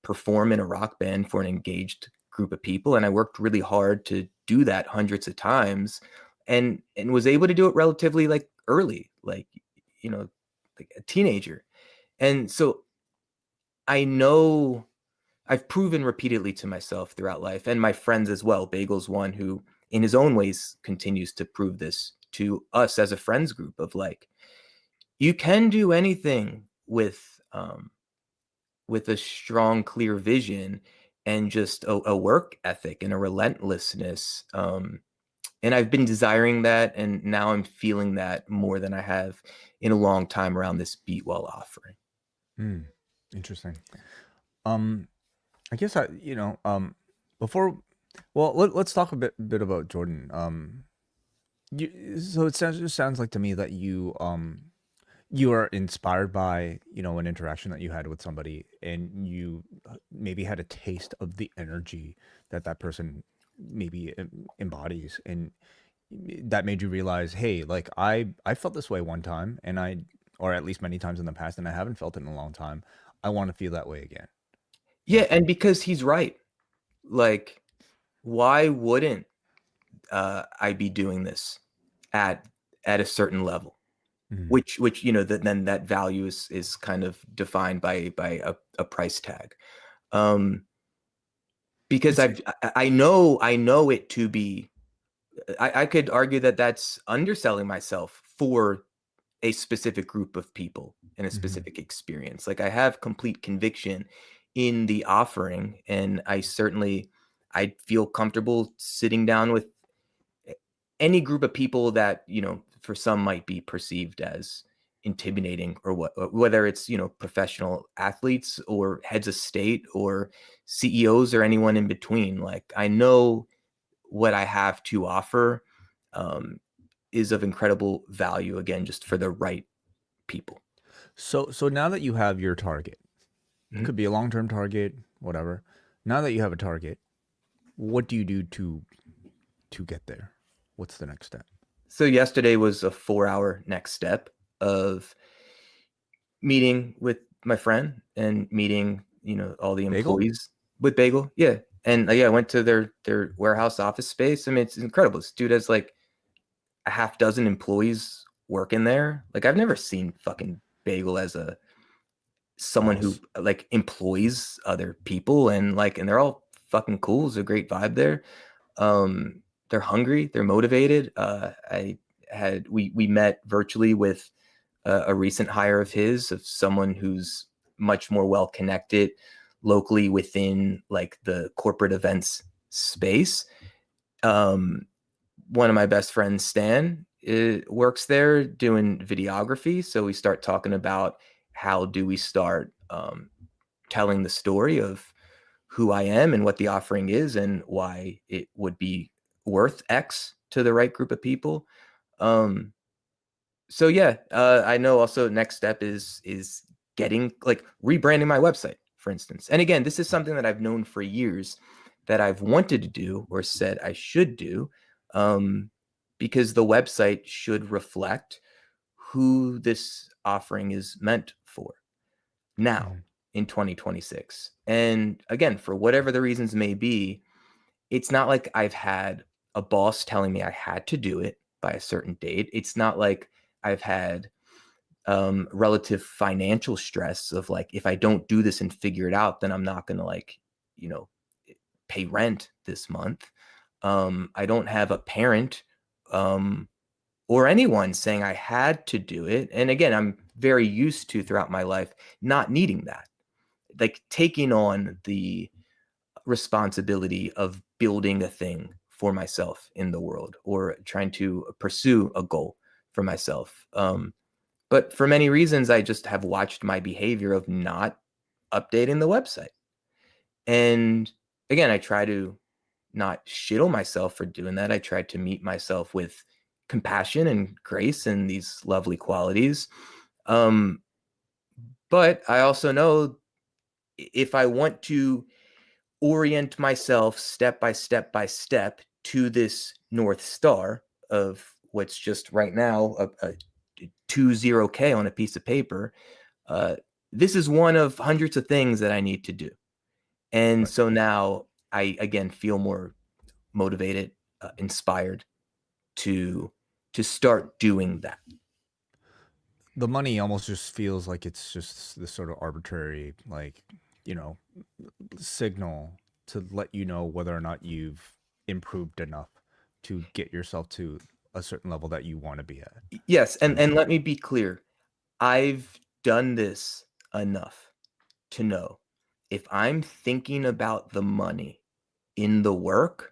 [SPEAKER 2] perform in a rock band for an engaged group of people, and I worked really hard to do that hundreds of times, and was able to do it relatively like early, like like a teenager. And so I know I've proven repeatedly to myself throughout life, and my friends as well. Bagel's one who, in his own ways, continues to prove this to us as a friends group of like, you can do anything with a strong, clear vision and just a work ethic and a relentlessness. And I've been desiring that, and now I'm feeling that more than I have in a long time around this beat while offering.
[SPEAKER 1] Interesting. I guess before, well, let's talk a bit about Jordan. So it sounds like to me that you are inspired by an interaction that you had with somebody, and you maybe had a taste of the energy that person maybe embodies, and that made you realize, hey, like I felt this way one time, or at least many times in the past, and I haven't felt it in a long time. I want to feel that way again.
[SPEAKER 2] Yeah, and because he's right. Like, why wouldn't I be doing this at a certain level? Which then that value is kind of defined by a price tag. Because I know it to be, I could argue that that's underselling myself for a specific group of people in a specific experience. Like, I have complete conviction in the offering, and I feel comfortable sitting down with any group of people that, for some might be perceived as intimidating, or whether it's, professional athletes or heads of state or CEOs or anyone in between. Like, I know what I have to offer is of incredible value, again, just for the right people.
[SPEAKER 1] So now that you have your target, it could be a long-term target, whatever. Now that you have a target, what do you do to get there? What's the next step?
[SPEAKER 2] So yesterday was a 4-hour next step of meeting with my friend and meeting, all the employees with Bagel. Yeah. And yeah, I went to their warehouse office space. I mean, it's incredible. This dude has like a half dozen employees working there. Like I've never seen fucking Bagel as someone who
[SPEAKER 1] Boss.
[SPEAKER 2] like employs other people, and they're all fucking cool. It's a great vibe there. They're hungry, they're motivated. We met virtually with a recent hire of his, of someone who's much more well connected locally within like the corporate events space. One of my best friends, Stan, works there doing videography. So we start talking about how do we start telling the story of who I am and what the offering is and why it would be worth X to the right group of people. So yeah, I know also next step is getting like rebranding my website, for instance. And again, this is something that I've known for years that I've wanted to do or said I should do, because the website should reflect who this offering is meant for now in 2026. And again, for whatever the reasons may be, it's not like I've had a boss telling me I had to do it by a certain date. It's not like I've had relative financial stress of like, if I don't do this and figure it out, then I'm not going to like, you know, pay rent this month. I don't have a parent or anyone saying I had to do it. And again, I'm very used to throughout my life not needing that, like taking on the responsibility of building a thing for myself in the world or trying to pursue a goal for myself. But for many reasons, I just have watched my behavior of not updating the website. And again, I try to not shit on myself for doing that. I try to meet myself with compassion and grace and these lovely qualities. But I also know if I want to orient myself step by step by step to this North Star of what's just right now a 20K on a piece of paper, this is one of hundreds of things that I need to do. And
[SPEAKER 1] Right.
[SPEAKER 2] so now I again feel more motivated, inspired to start doing that.
[SPEAKER 1] The money almost just feels like it's just this sort of arbitrary, like, you know, signal to let you know whether or not you've improved enough to get yourself to a certain level that you want to be at.
[SPEAKER 2] Yes, and let me be clear. I've done this enough to know if I'm thinking about the money in the work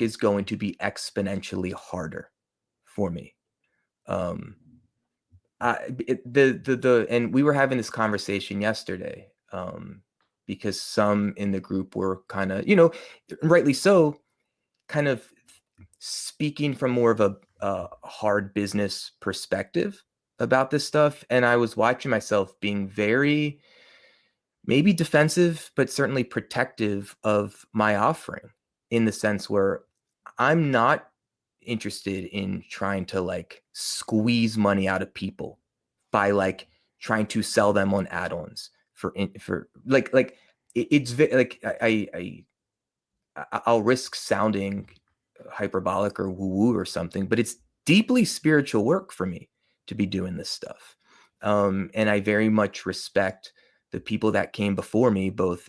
[SPEAKER 2] is going to be exponentially harder for me. And we were having this conversation yesterday, because some in the group were kind of, rightly so, kind of speaking from more of a hard business perspective about this stuff. And I was watching myself being very, maybe defensive, but certainly protective of my offering, in the sense where I'm not interested in trying to like squeeze money out of people by like trying to sell them on add-ons for like it's like I'll risk sounding hyperbolic or woo-woo or something, but it's deeply spiritual work for me to be doing this stuff. And I very much respect the people that came before me, both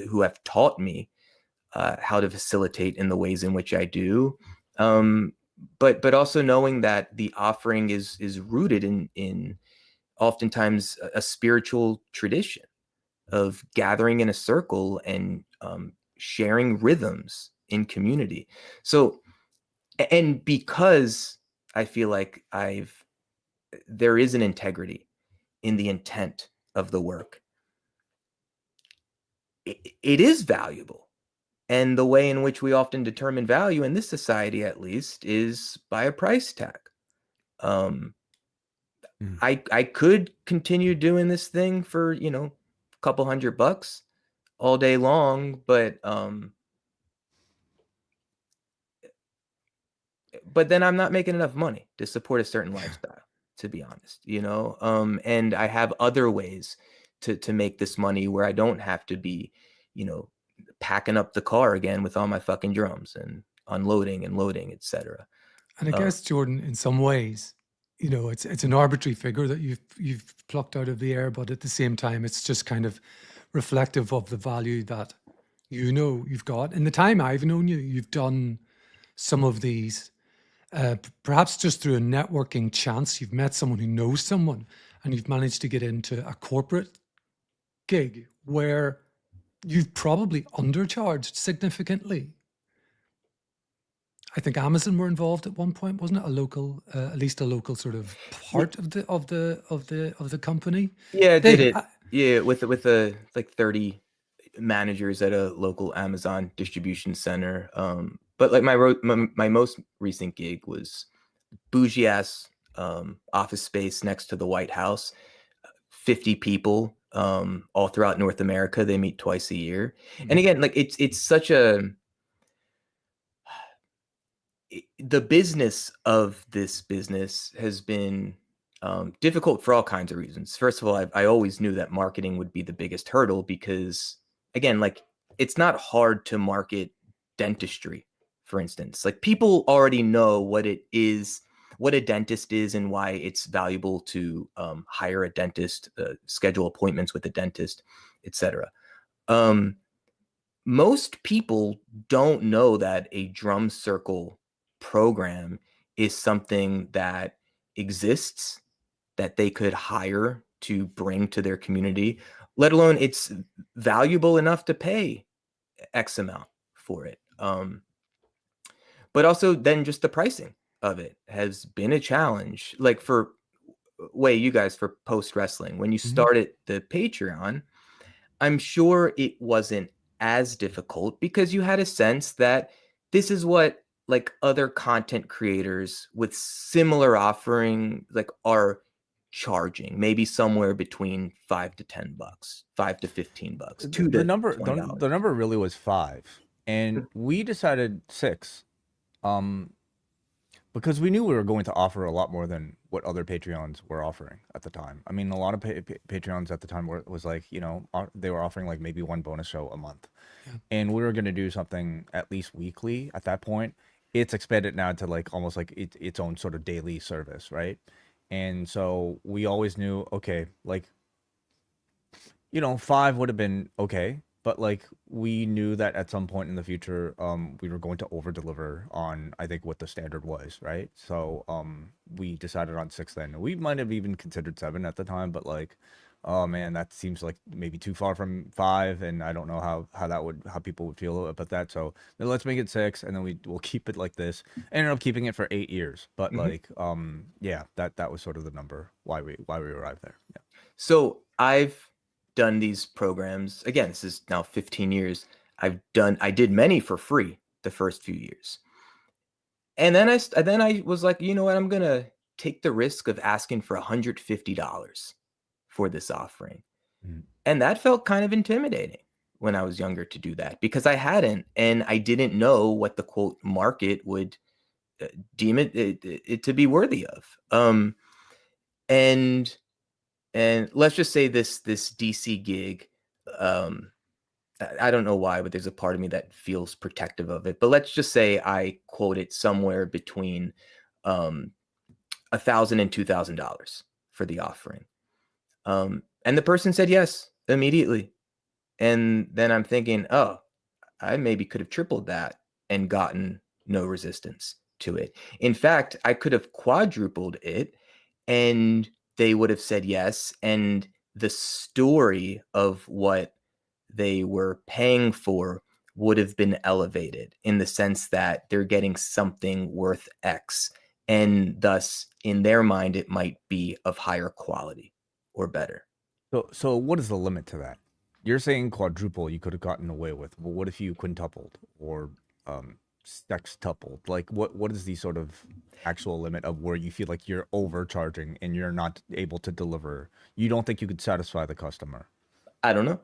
[SPEAKER 2] who have taught me how to facilitate in the ways in which I do. But also knowing that the offering is rooted in oftentimes a spiritual tradition of gathering in a circle and sharing rhythms in community. So, and because I feel like there is an integrity in the intent of the work, it is valuable. And the way in which we often determine value in this society, at least, is by a price tag. I could continue doing this thing for, a couple $100 all day long, but then I'm not making enough money to support a certain lifestyle, to be honest, and I have other ways to make this money where I don't have to be, packing up the car again with all my fucking drums and unloading and loading, etc.
[SPEAKER 3] And I guess, Jordan, in some ways, you know, it's an arbitrary figure that you've plucked out of the air, but at the same time, it's just kind of reflective of the value that you know you've got. In the time I've known you, you've done some of these, perhaps just through a networking chance. You've met someone who knows someone, and you've managed to get into a corporate gig where you've probably undercharged significantly. I think Amazon were involved at one point, wasn't it? A local, at least a local sort of part of the company.
[SPEAKER 2] Yeah,
[SPEAKER 3] They,
[SPEAKER 2] did it. Yeah, with the like 30 managers at a local Amazon distribution center. But like my most recent gig was bougie ass office space next to the White House. 50 people all throughout North America. They meet twice a year. And again, like it's such the business of this business has been difficult for all kinds of reasons. First of all, I always knew that marketing would be the biggest hurdle because, again, like it's not hard to market dentistry, for instance. Like people already know what it is, what a dentist is, and why it's valuable to hire a dentist, schedule appointments with a dentist, etc. Most people don't know that a drum circle program is something that exists that they could hire to bring to their community, let alone it's valuable enough to pay X amount for it. But also then just the pricing of it has been a challenge. Like for you guys for post wrestling, when you started the Patreon, I'm sure it wasn't as difficult because you had a sense that this is what like other content creators with similar offering like are charging, maybe somewhere between $5 to $10, $5 to $15, $2
[SPEAKER 1] The
[SPEAKER 2] to
[SPEAKER 1] number
[SPEAKER 2] $20.
[SPEAKER 1] the number really was 5, and we decided 6, because we knew we were going to offer a lot more than what other Patreons were offering at the time. I mean, a lot of Patreons at the time was like, you know, they were offering like maybe one bonus show a month, and we were going to do something at least weekly at that point. It's expanded now to like almost like its own sort of daily service, right? And so we always knew, okay, like, you know, 5 would have been okay, but like we knew that at some point in the future, we were going to over deliver on, I think, what the standard was, right? So we decided on 6 then. We might have even considered 7 at the time, but like, oh man, that seems like maybe too far from 5, and I don't know how people would feel about that. So then let's make it 6, and then we'll keep it like this. Ended up keeping it for 8 years, but like yeah, that was sort of the number why we arrived there. Yeah.
[SPEAKER 2] So I've done these programs again. This is now 15 years. I did many for free the first few years, and then I was like, you know what, I'm gonna take the risk of asking for $150 for this offering, and that felt kind of intimidating when I was younger to do that because I hadn't, and I didn't know what the quote market would deem it to be worthy of. And let's just say this DC gig, I don't know why, but there's a part of me that feels protective of it. But let's just say I quote it somewhere between $1,000 and $2,000 for the offering, and the person said yes immediately. And then I'm thinking, oh, I maybe could have tripled that and gotten no resistance to it. In fact, I could have quadrupled it and they would have said yes. And the story of what they were paying for would have been elevated in the sense that they're getting something worth X. And thus, in their mind, it might be of higher quality or better.
[SPEAKER 1] So what is the limit to that? You're saying quadruple you could have gotten away with. Well, what if you quintupled or sextupled? Like what is the sort of actual limit of where you feel like you're overcharging and you're not able to deliver? You don't think you could satisfy the customer?
[SPEAKER 2] I don't know.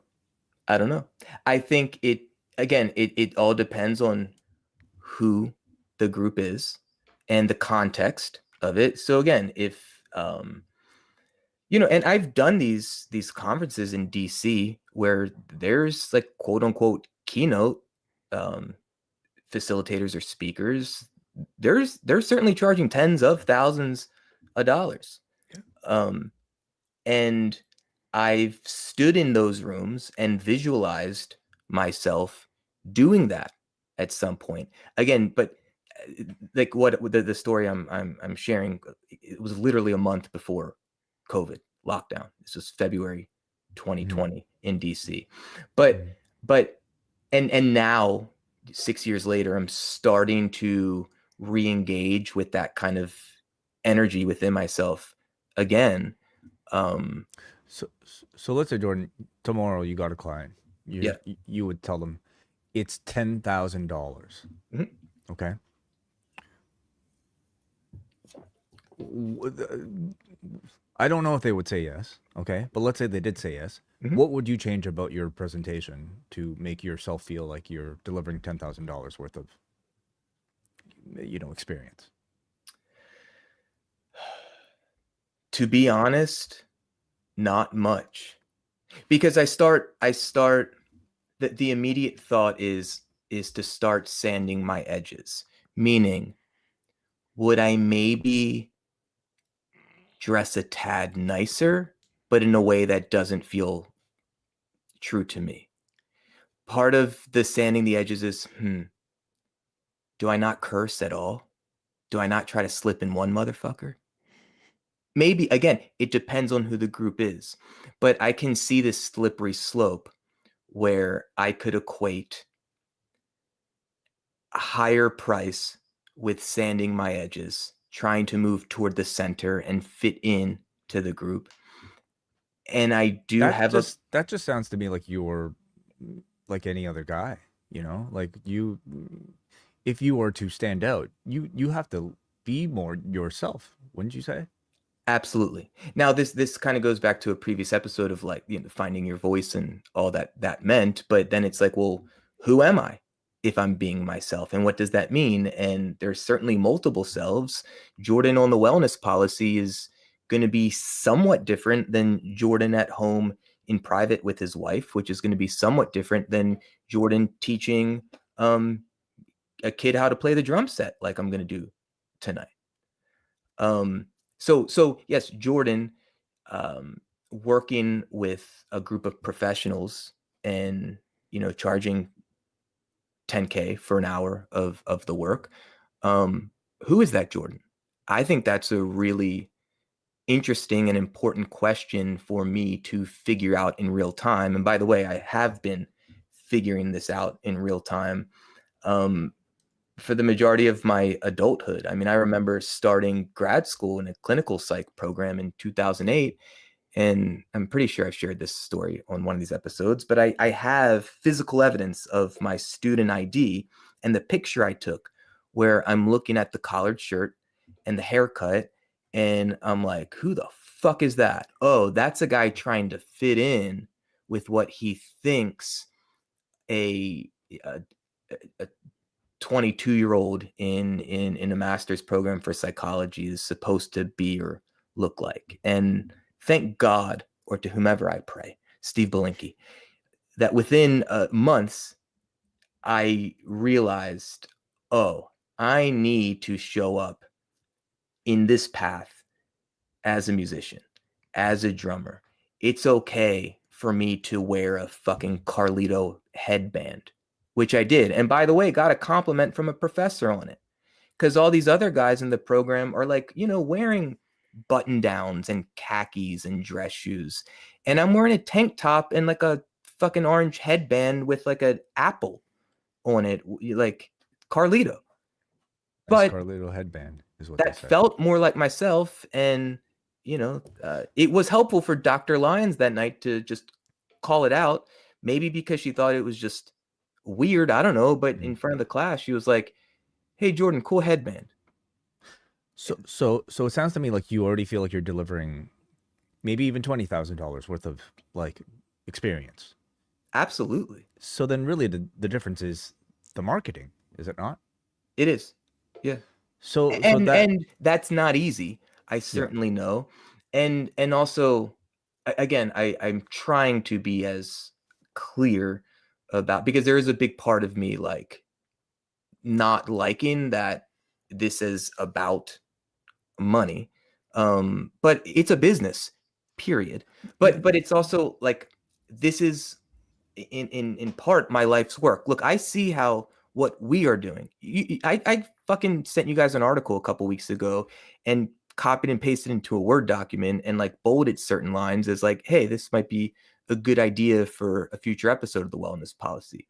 [SPEAKER 2] I think it all depends on who the group is and the context of it. So again, if and I've done these conferences in DC where there's like quote unquote keynote facilitators or speakers, they're certainly charging tens of thousands of dollars. And I've stood in those rooms and visualized myself doing that at some point. Again, but like what the story I'm sharing, it was literally a month before COVID lockdown. This was February 2020 in DC. But and now 6 years later, I'm starting to re-engage with that kind of energy within myself again.
[SPEAKER 1] So let's say, Jordan, tomorrow you got a client. You would tell them it's $10,000.
[SPEAKER 2] Mhm.
[SPEAKER 1] Okay. I don't know if they would say yes. Okay, but let's say they did say yes.
[SPEAKER 2] Mhm.
[SPEAKER 1] What would you change about your presentation to make yourself feel like you're delivering $10,000 worth of, experience?
[SPEAKER 2] To be honest, not much. Because the immediate thought is to start sanding my edges. Meaning, would I maybe dress a tad nicer, but in a way that doesn't feel true to me? Part of the sanding the edges is, do I not curse at all? Do I not try to slip in one motherfucker? Maybe, again, it depends on who the group is. But I can see this slippery slope where I could equate a higher price with sanding my edges, trying to move toward the center and fit in to the group. And I do have
[SPEAKER 1] that just sounds to me like you're like any other guy, like if you were to stand out, you have to be more yourself, wouldn't you say?
[SPEAKER 2] Absolutely. Now, this kind of goes back to a previous episode of like, finding your voice and all that meant. But then it's like, well, who am I if I'm being myself? And what does that mean? And there's certainly multiple selves. Jordan on the wellness policy is going to be somewhat different than Jordan at home in private with his wife, which is going to be somewhat different than Jordan teaching a kid how to play the drum set like I'm going to do tonight. So yes, Jordan, working with a group of professionals and, charging 10K for an hour of the work. Who is that Jordan? I think that's a really interesting and important question for me to figure out in real time. And by the way, I have been figuring this out in real time. For the majority of my adulthood. I mean, I remember starting grad school in a clinical psych program in 2008. And I'm pretty sure I've shared this story on one of these episodes, but I have physical evidence of my student ID and the picture I took where I'm looking at the collared shirt and the haircut. And I'm like, who the fuck is that? Oh, that's a guy trying to fit in with what he thinks a 22-year-old in a master's program for psychology is supposed to be or look like. And thank God, or to whomever I pray, Steve Belinky, that within months, I realized, oh, I need to show up in this path as a musician, as a drummer. It's okay for me to wear a fucking Carlito headband, which I did. And by the way, got a compliment from a professor on it. Because all these other guys in the program are like, wearing button downs and khakis and dress shoes. And I'm wearing a tank top and like a fucking orange headband with like an apple on it, like Carlito.
[SPEAKER 1] Nice
[SPEAKER 2] But
[SPEAKER 1] Carlito headband is what
[SPEAKER 2] that
[SPEAKER 1] they said.
[SPEAKER 2] felt more like myself. And, it was helpful for Dr. Lyons that night to just call it out. Maybe because she thought it was just weird. I don't know. But in front of the class, she was like, hey, Jordan, cool headband.
[SPEAKER 1] So it sounds to me like you already feel like you're delivering maybe even $20,000 worth of like experience.
[SPEAKER 2] Absolutely.
[SPEAKER 1] So then really the difference is the marketing, is it not?
[SPEAKER 2] It is. Yeah. And that's not easy. I certainly know. And also, again, I'm trying to be as clear about, because there is a big part of me like not liking that this is about money. But it's a business, period. But it's also like, this is in part my life's work. Look, I see how what we are doing. I fucking sent you guys an article a couple weeks ago and copied and pasted into a Word document and like bolded certain lines as like, hey, this might be a good idea for a future episode of the Wellness Policy.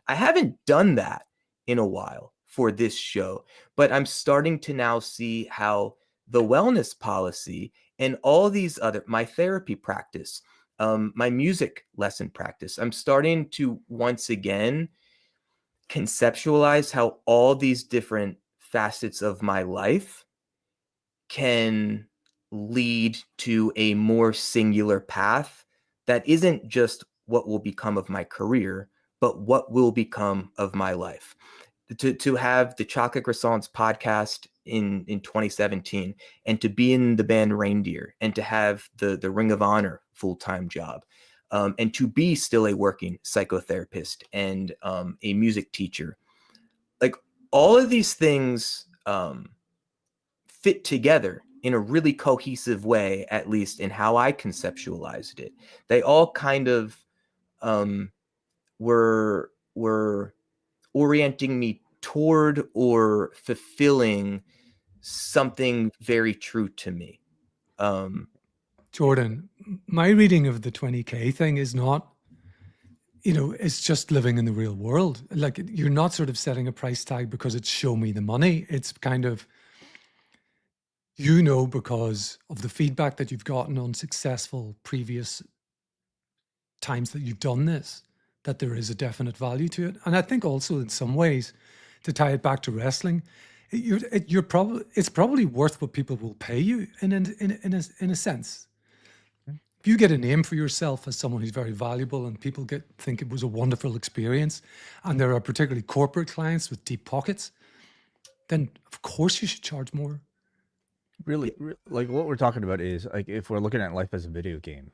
[SPEAKER 2] I haven't done that in a while for this show, but I'm starting to now see how the Wellness Policy and all these other, my therapy practice, my music lesson practice, I'm starting to once again conceptualize how all these different facets of my life can lead to a more singular path that isn't just what will become of my career, but what will become of my life. To have the Chocolate Croissants podcast in 2017, and to be in the band Raindeer, and to have the Ring of Honor full-time job, and to be still a working psychotherapist and a music teacher. Like, all of these things fit together in a really cohesive way, at least in how I conceptualized it. They all kind of were orienting me toward or fulfilling something very true to me.
[SPEAKER 3] Jordan, my reading of the 20K thing is not, it's just living in the real world. Like, you're not sort of setting a price tag because it's show me the money. It's kind of, because of the feedback that you've gotten on successful previous times that you've done this, that there is a definite value to it. And I think also in some ways, to tie it back to wrestling, it's probably worth what people will pay you in a sense. If you get a name for yourself as someone who's very valuable and people think it was a wonderful experience, and there are particularly corporate clients with deep pockets, then of course you should charge more.
[SPEAKER 1] Really, like what we're talking about is like if we're looking at life as a video game,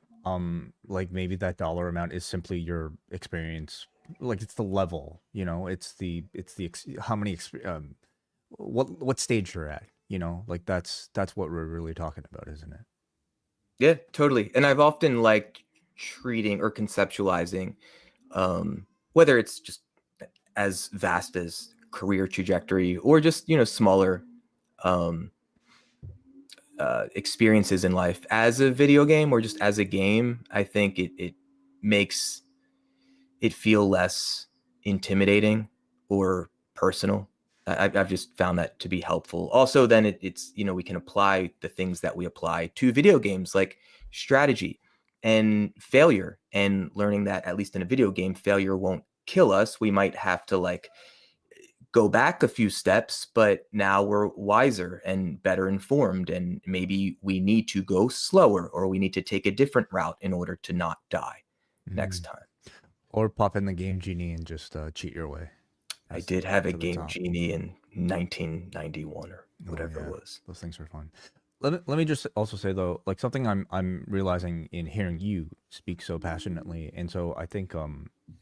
[SPEAKER 1] like maybe that dollar amount is simply your experience, like it's the level, how many what stage you're at, like that's what we're really talking about, isn't it?
[SPEAKER 2] Yeah, totally. And I've often liked treating or conceptualizing, whether it's just as vast as career trajectory or just, smaller experiences in life as a video game or just as a game. I think it makes it feel less intimidating or personal. I've just found that to be helpful. Also, then it's we can apply the things that we apply to video games, like strategy and failure, and learning that at least in a video game, failure won't kill us. We might have to like go back a few steps, but now we're wiser and better informed, and maybe we need to go slower or we need to take a different route in order to not die next time.
[SPEAKER 1] Or pop in the Game Genie and just cheat your way.
[SPEAKER 2] I did have a Game Genie in 1991 or whatever it was.
[SPEAKER 1] Those things were fun. Let me just also say though, like something I'm realizing in hearing you speak so passionately, and so I think I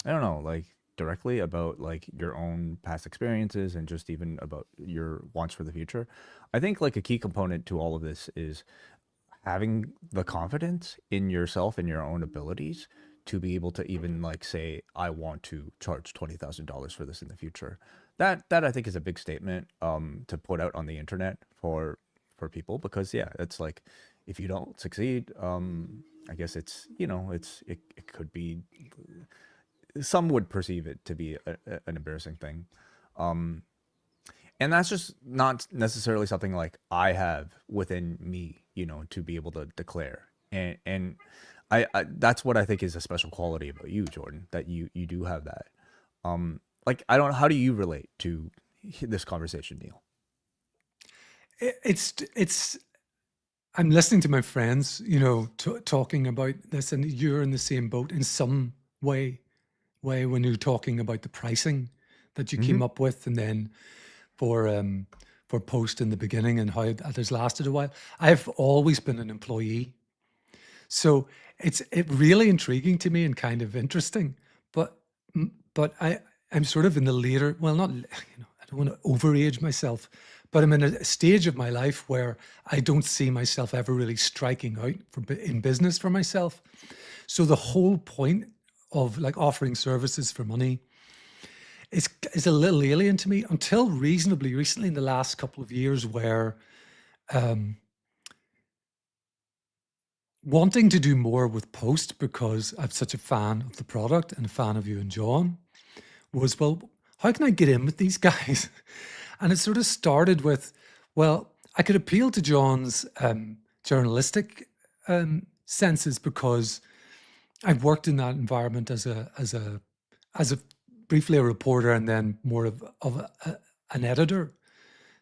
[SPEAKER 1] don't know, like directly about like your own past experiences and just even about your wants for the future. I think like a key component to all of this is having the confidence in yourself and your own abilities to be able to even like say, I want to charge $20,000 for this in the future. That I think is a big statement to put out on the internet for people, because yeah, it's like if you don't succeed, I guess it's it could be, some would perceive it to be an embarrassing thing. And that's just not necessarily something like I have within me, to be able to declare. And I that's what I think is a special quality about you, Jordan, that you do have that. Like, I don't know, how do you relate to this conversation, Neal?
[SPEAKER 3] It's I'm listening to my friends, talking about this, and you're in the same boat in some way when you're talking about the pricing that you came up with, and then for Post in the beginning and how that has lasted a while. I've always been an employee, so it's really intriguing to me and kind of interesting. But but I'm sort of in the later, well, not, I don't want to overage myself, but I'm in a stage of my life where I don't see myself ever really striking out in business for myself. So the whole point of like offering services for money is a little alien to me until reasonably recently in the last couple of years, where wanting to do more with Post because I'm such a fan of the product and a fan of you and John was, well, how can I get in with these guys? And it sort of started with, well, I could appeal to John's journalistic senses because I've worked in that environment as a briefly a reporter and then more of an editor.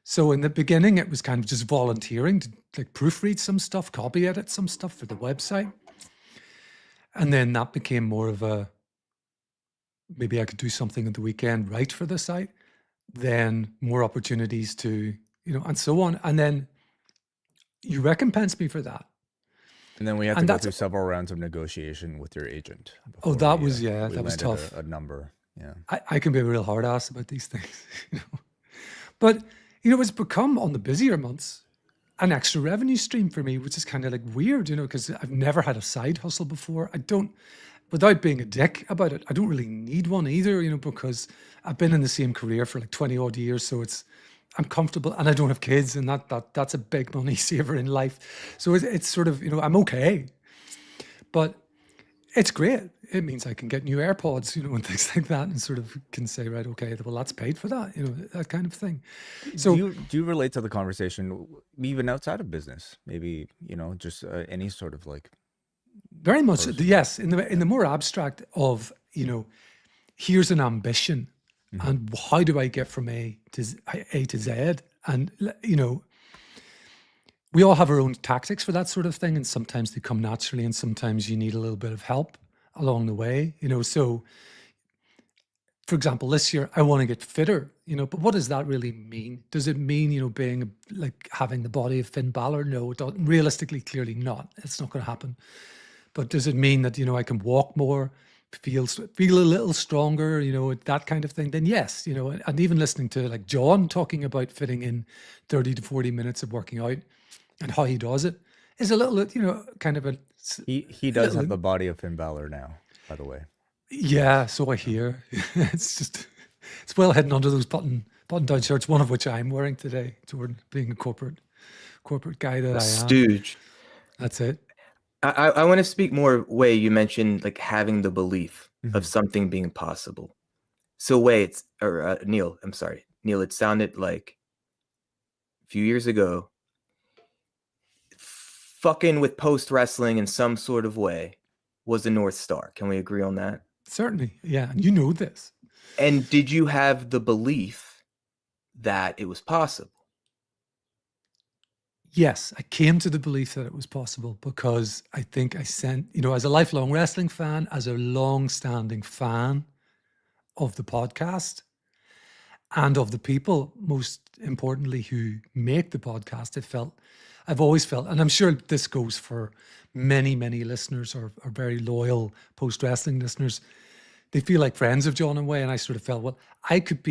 [SPEAKER 3] So in the beginning, it was kind of just volunteering to like proofread some stuff, copy edit some stuff for the website. And then that became more of a, maybe I could do something at the weekend, write for the site, then more opportunities to, and so on. And then you recompense me for that.
[SPEAKER 1] And then we had to
[SPEAKER 3] And
[SPEAKER 1] go
[SPEAKER 3] that's,
[SPEAKER 1] through several rounds of negotiation with your agent.
[SPEAKER 3] oh,
[SPEAKER 1] before
[SPEAKER 3] that
[SPEAKER 1] we,
[SPEAKER 3] was,
[SPEAKER 1] we
[SPEAKER 3] that was
[SPEAKER 1] landed
[SPEAKER 3] tough.
[SPEAKER 1] A number. Yeah.
[SPEAKER 3] I can be a real hard ass about these things, But, it's become on the busier months an extra revenue stream for me, which is kind of like weird, because I've never had a side hustle before. I don't, without being a dick about it, I don't really need one either, because I've been in the same career for like 20 odd years. So I'm comfortable and I don't have kids, and that's a big money saver in life. So it's sort of, I'm okay, but it's great. It means I can get new AirPods, and things like that, and sort of can say, right, okay, well, that's paid for that, that kind of thing. So
[SPEAKER 1] do you relate to the conversation even outside of business? Maybe, just any sort of like.
[SPEAKER 3] very much,
[SPEAKER 1] person.
[SPEAKER 3] yes, in the more abstract of, here's an ambition, and how do I get from A to Z? And, we all have our own tactics for that sort of thing. And sometimes they come naturally and sometimes you need a little bit of help along the way, So, for example, this year, I want to get fitter, but what does that really mean? Does it mean, being like having the body of Finn Balor? No, it doesn't. Realistically, clearly not. It's not going to happen. But does it mean that, I can walk more, feel a little stronger, that kind of thing? Then yes, and even listening to like John talking about fitting in 30 to 40 minutes of working out and how he does it is a little, kind of
[SPEAKER 1] He does have the body of Finn Balor now, by the way.
[SPEAKER 3] yeah, so I hear. It's well hidden under those button-down shirts, one of which I'm wearing today, Jordan, being a corporate guy that I am.
[SPEAKER 2] Stooge.
[SPEAKER 3] That's it.
[SPEAKER 2] I want to speak more, Wai, you mentioned like having the belief of something being possible. So Wai, Neil, I'm sorry. Neil, it sounded like a few years ago, fucking with post wrestling in some sort of way was the North Star. Can we agree on that?
[SPEAKER 3] Certainly, yeah, and you know this.
[SPEAKER 2] And did you have the belief that it was possible?
[SPEAKER 3] Yes, I came to the belief that it was possible because I think I sent, as a lifelong wrestling fan, as a long-standing fan of the podcast and of the people, most importantly, who make the podcast, I've always felt, and I'm sure this goes for many, many listeners or very loyal post-wrestling listeners, they feel like friends of John and Wai, and I sort of felt, well, I could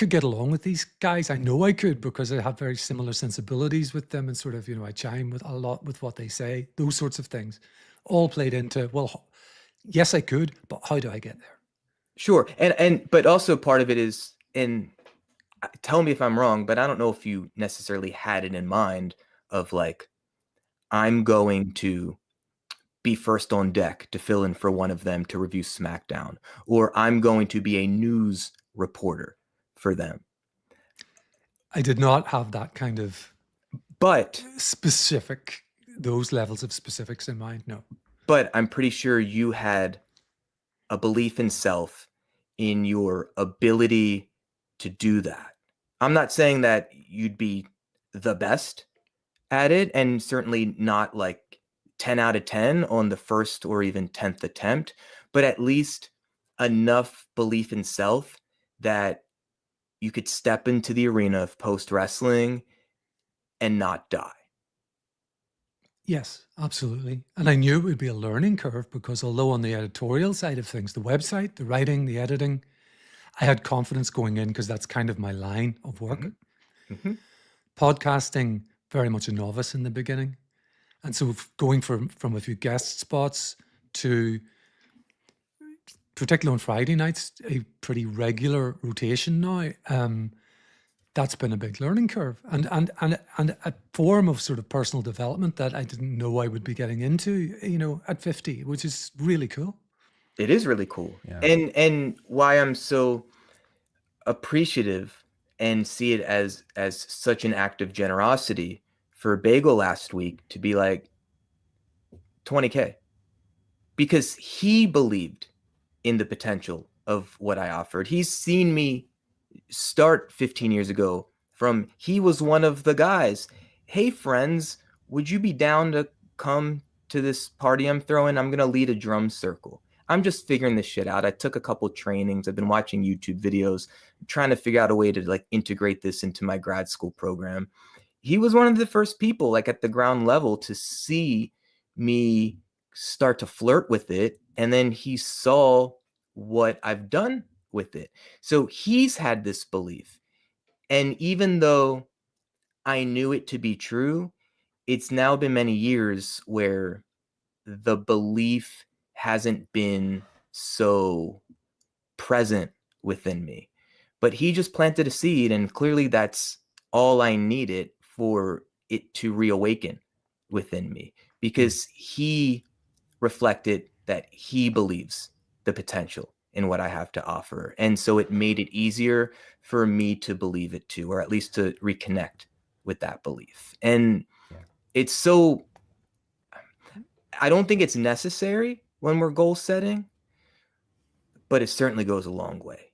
[SPEAKER 3] get along with these guys. I know I could because I have very similar sensibilities with them and sort of, I chime with a lot with what they say. Those sorts of things all played into, well, yes, I could, but how do I get there?
[SPEAKER 2] Sure. But also part of it is, and tell me if I'm wrong, but I don't know if you necessarily had it in mind of like, I'm going to be first on deck to fill in for one of them to review SmackDown, or I'm going to be a news reporter for them.
[SPEAKER 3] I did not have that kind of those levels of specifics in mind, no.
[SPEAKER 2] But I'm pretty sure you had a belief in self, in your ability to do that. I'm not saying that you'd be the best at it, and certainly not like 10 out of 10 on the first or even 10th attempt, but at least enough belief in self that you could step into the arena of post wrestling and not die.
[SPEAKER 3] Yes, absolutely. And I knew it would be a learning curve because although on the editorial side of things, the website, the writing, the editing, I had confidence going in because that's kind of my line of work.
[SPEAKER 2] Mm-hmm.
[SPEAKER 3] Podcasting, very much a novice in the beginning. And so going from a few guest spots to, particularly on Friday nights, a pretty regular rotation now. That's been a big learning curve and a form of sort of personal development that I didn't know I would be getting into, at 50, which is really cool.
[SPEAKER 2] It is really cool.
[SPEAKER 1] Yeah.
[SPEAKER 2] And why I'm so appreciative and see it as such an act of generosity for Bagel last week to be like 20K, because he believed in the potential of what I offered. He's seen me start 15 years ago from, he was one of the guys. Hey friends, would you be down to come to this party I'm throwing? I'm going to lead a drum circle. I'm just figuring this shit out. I took a couple trainings. I've been watching YouTube videos, trying to figure out a way to like integrate this into my grad school program. He was one of the first people, like at the ground level, to see me start to flirt with it. And then he saw what I've done with it. So he's had this belief. And even though I knew it to be true, it's now been many years where the belief hasn't been so present within me. But he just planted a seed, and clearly that's all I needed for it to reawaken within me, because he reflected that he believes the potential in what I have to offer. And so it made it easier for me to believe it too, or at least to reconnect with that belief. And it's so, I don't think it's necessary when we're goal setting, but it certainly goes a long way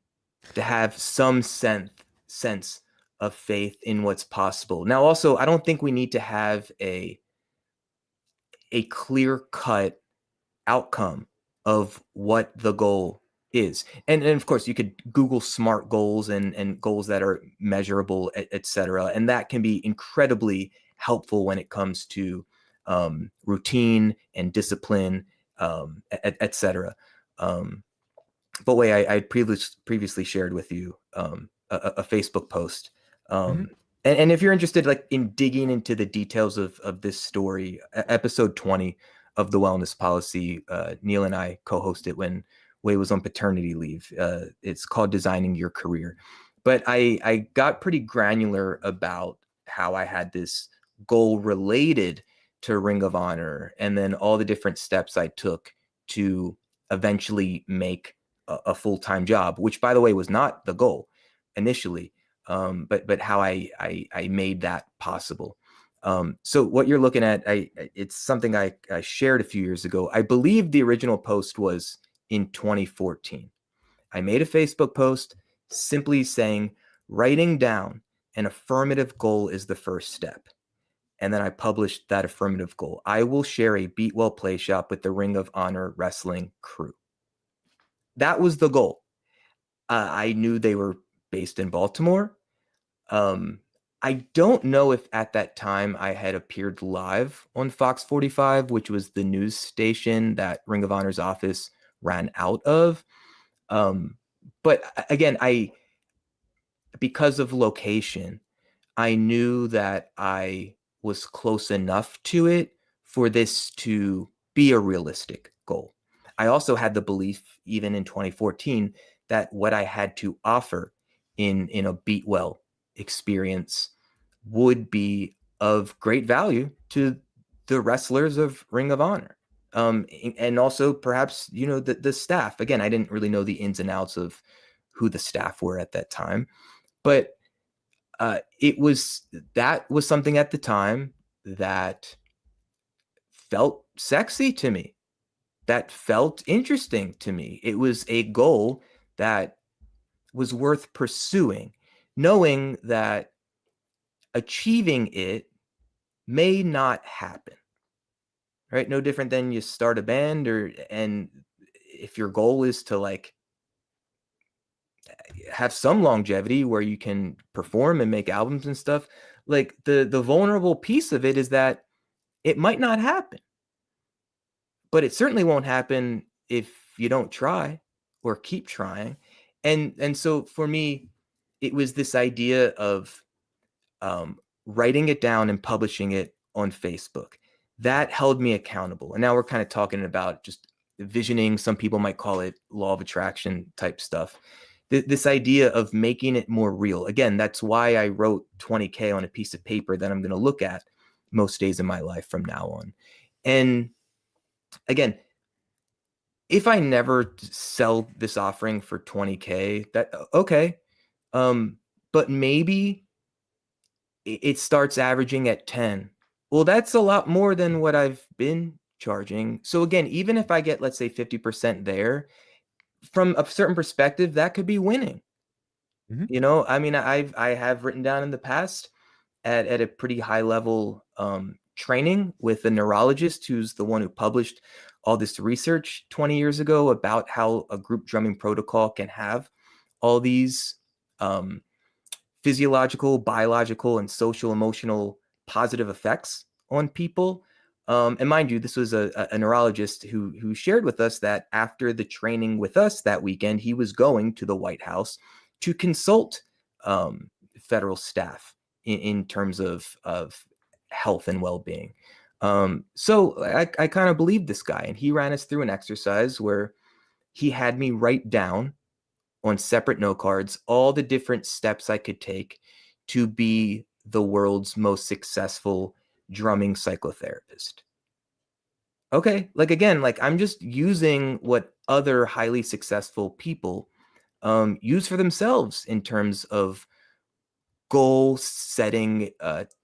[SPEAKER 2] to have some sense of faith in what's possible. Now, also, I don't think we need to have a clear-cut outcome of what the goal is. And of course, you could Google SMART goals and goals that are measurable, et cetera. And that can be incredibly helpful when it comes to routine and discipline, et cetera. But Wei, I previously shared with you a Facebook post. And if you're interested, like in digging into the details of this story, episode 20 of the Wellness Policy, Neil and I co-hosted when Wei was on paternity leave. It's called Designing Your Career. But I got pretty granular about how I had this goal related to Ring of Honor, and then all the different steps I took to eventually make a full-time job, which, by the way, was not the goal initially, but how I made that possible. So what you're looking at, it's something I shared a few years ago. I believe the original post was in 2014. I made a Facebook post simply saying, writing down an affirmative goal is the first step. And then I published that affirmative goal. I will share a Beat Well Play Shop with the Ring of Honor wrestling crew. That was the goal. I knew they were based in Baltimore. I don't know if at that time I had appeared live on Fox 45, which was the news station that Ring of Honor's office ran out of. But again, because of location, I knew that I was close enough to it for this to be a realistic goal. I also had the belief, even in 2014, that what I had to offer in a Beat Well experience would be of great value to the wrestlers of Ring of Honor. And also perhaps, the staff. Again, I didn't really know the ins and outs of who the staff were at that time, but that was something at the time that felt sexy to me, that felt interesting to me. It was a goal that was worth pursuing, knowing that achieving it may not happen, right? No different than you start a band, and if your goal is to like have some longevity where you can perform and make albums and stuff, like the vulnerable piece of it is that It might not happen, but it certainly won't happen if you don't try or keep trying. And so for me, it was this idea of writing it down and publishing it on Facebook. That held me accountable. And now we're kind of talking about just visioning. Some people might call it law of attraction type stuff. This idea of making it more real. Again, that's why I wrote 20K on a piece of paper that I'm going to look at most days of my life from now on. And again, if I never sell this offering for 20K, that okay. But maybe it starts averaging at 10. Well, that's a lot more than what I've been charging. So again, even if I get, let's say 50% there, from a certain perspective, that could be winning.
[SPEAKER 1] Mhm.
[SPEAKER 2] You know, I mean, I have written down in the past at a pretty high level training with a neurologist who's the one who published all this research 20 years ago about how a group drumming protocol can have all these physiological, biological, and social emotional positive effects on people. And mind you, this was a neurologist who shared with us that after the training with us that weekend, he was going to the White House to consult federal staff in terms of health and well-being. So I kind of believed this guy, and he ran us through an exercise where he had me write down on separate note cards all the different steps I could take to be the world's most successful drumming psychotherapist. Okay, like again, like I'm just using what other highly successful people use for themselves in terms of goal setting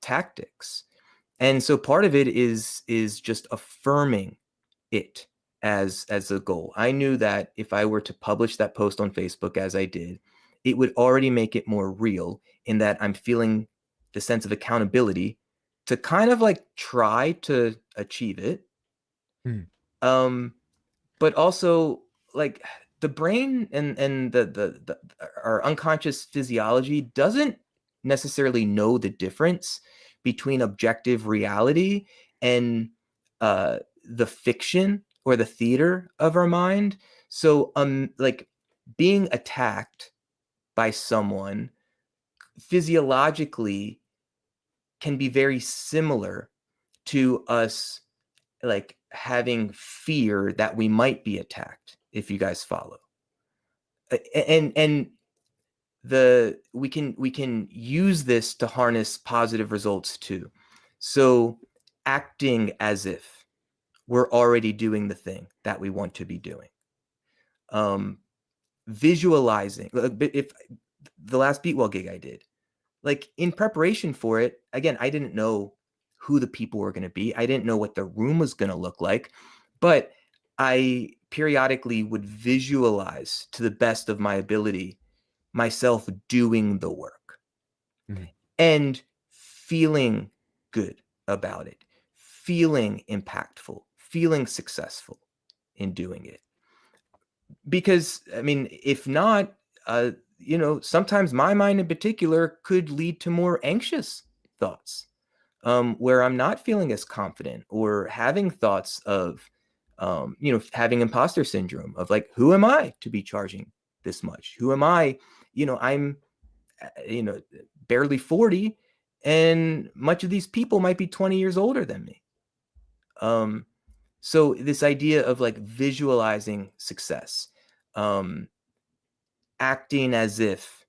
[SPEAKER 2] tactics. And so part of it is just affirming it as a goal. I knew that if I were to publish that post on Facebook as I did, it would already make it more real in that I'm feeling the sense of accountability to kind of like try to achieve it.
[SPEAKER 1] Hmm.
[SPEAKER 2] But also like the brain and the our unconscious physiology doesn't necessarily know the difference between objective reality and the fiction or the theater of our mind. So like being attacked by someone physiologically can be very similar to us like having fear that we might be attacked, if you guys follow. And the we can use this to harness positive results too. So acting as if we're already doing the thing that we want to be doing. Visualizing. If the last Beatwell gig I did, like in preparation for it, again, I didn't know who the people were going to be. I didn't know what the room was going to look like, but I periodically would visualize to the best of my ability myself doing the work
[SPEAKER 1] Mhm.
[SPEAKER 2] and feeling good about it, feeling impactful, feeling successful in doing it. Because, I mean, if not, sometimes my mind in particular could lead to more anxious thoughts where I'm not feeling as confident or having thoughts of, having imposter syndrome of like, who am I to be charging this much? Who am I? I'm, barely 40 and much of these people might be 20 years older than me. So this idea of like visualizing success, acting as if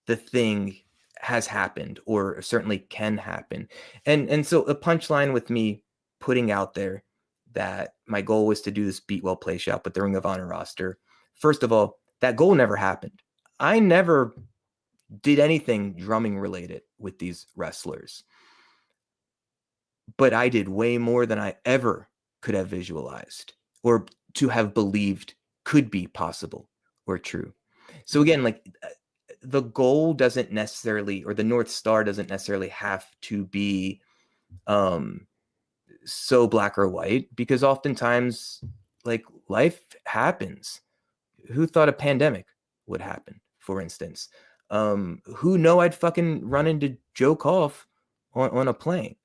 [SPEAKER 2] the thing has happened or certainly can happen. And so a punchline with me putting out there that my goal was to do this Beatwell play shop with the Ring of Honor roster. First of all, that goal never happened. I never did anything drumming related with these wrestlers, but I did way more than I ever could have visualized or to have believed could be possible or true. So again, like the goal doesn't necessarily, or the North Star doesn't necessarily have to be so black or white, because oftentimes like life happens. Who thought a pandemic would happen, for instance? Who know I'd fucking run into Joe Koff on a plane?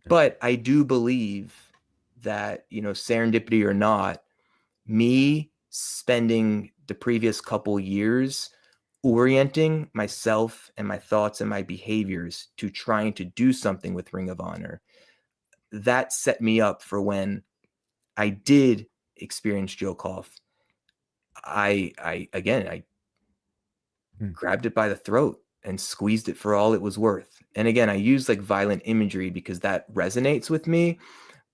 [SPEAKER 2] But I do believe that, serendipity or not, me spending the previous couple years orienting myself and my thoughts and my behaviors to trying to do something with Ring of Honor, that set me up for when I did experience Joe Koff. I
[SPEAKER 1] Hmm.
[SPEAKER 2] grabbed it by the throat and squeezed it for all it was worth. And again, I use like violent imagery because that resonates with me,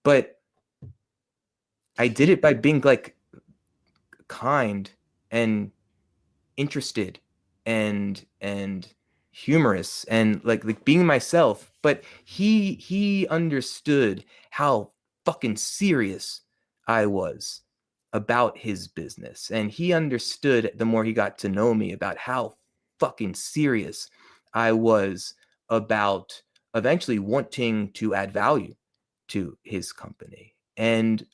[SPEAKER 2] but I did it by being like kind and interested and humorous and like being myself. But he understood how fucking serious I was about his business, and he understood the more he got to know me about how fucking serious I was about eventually wanting to add value to his company. And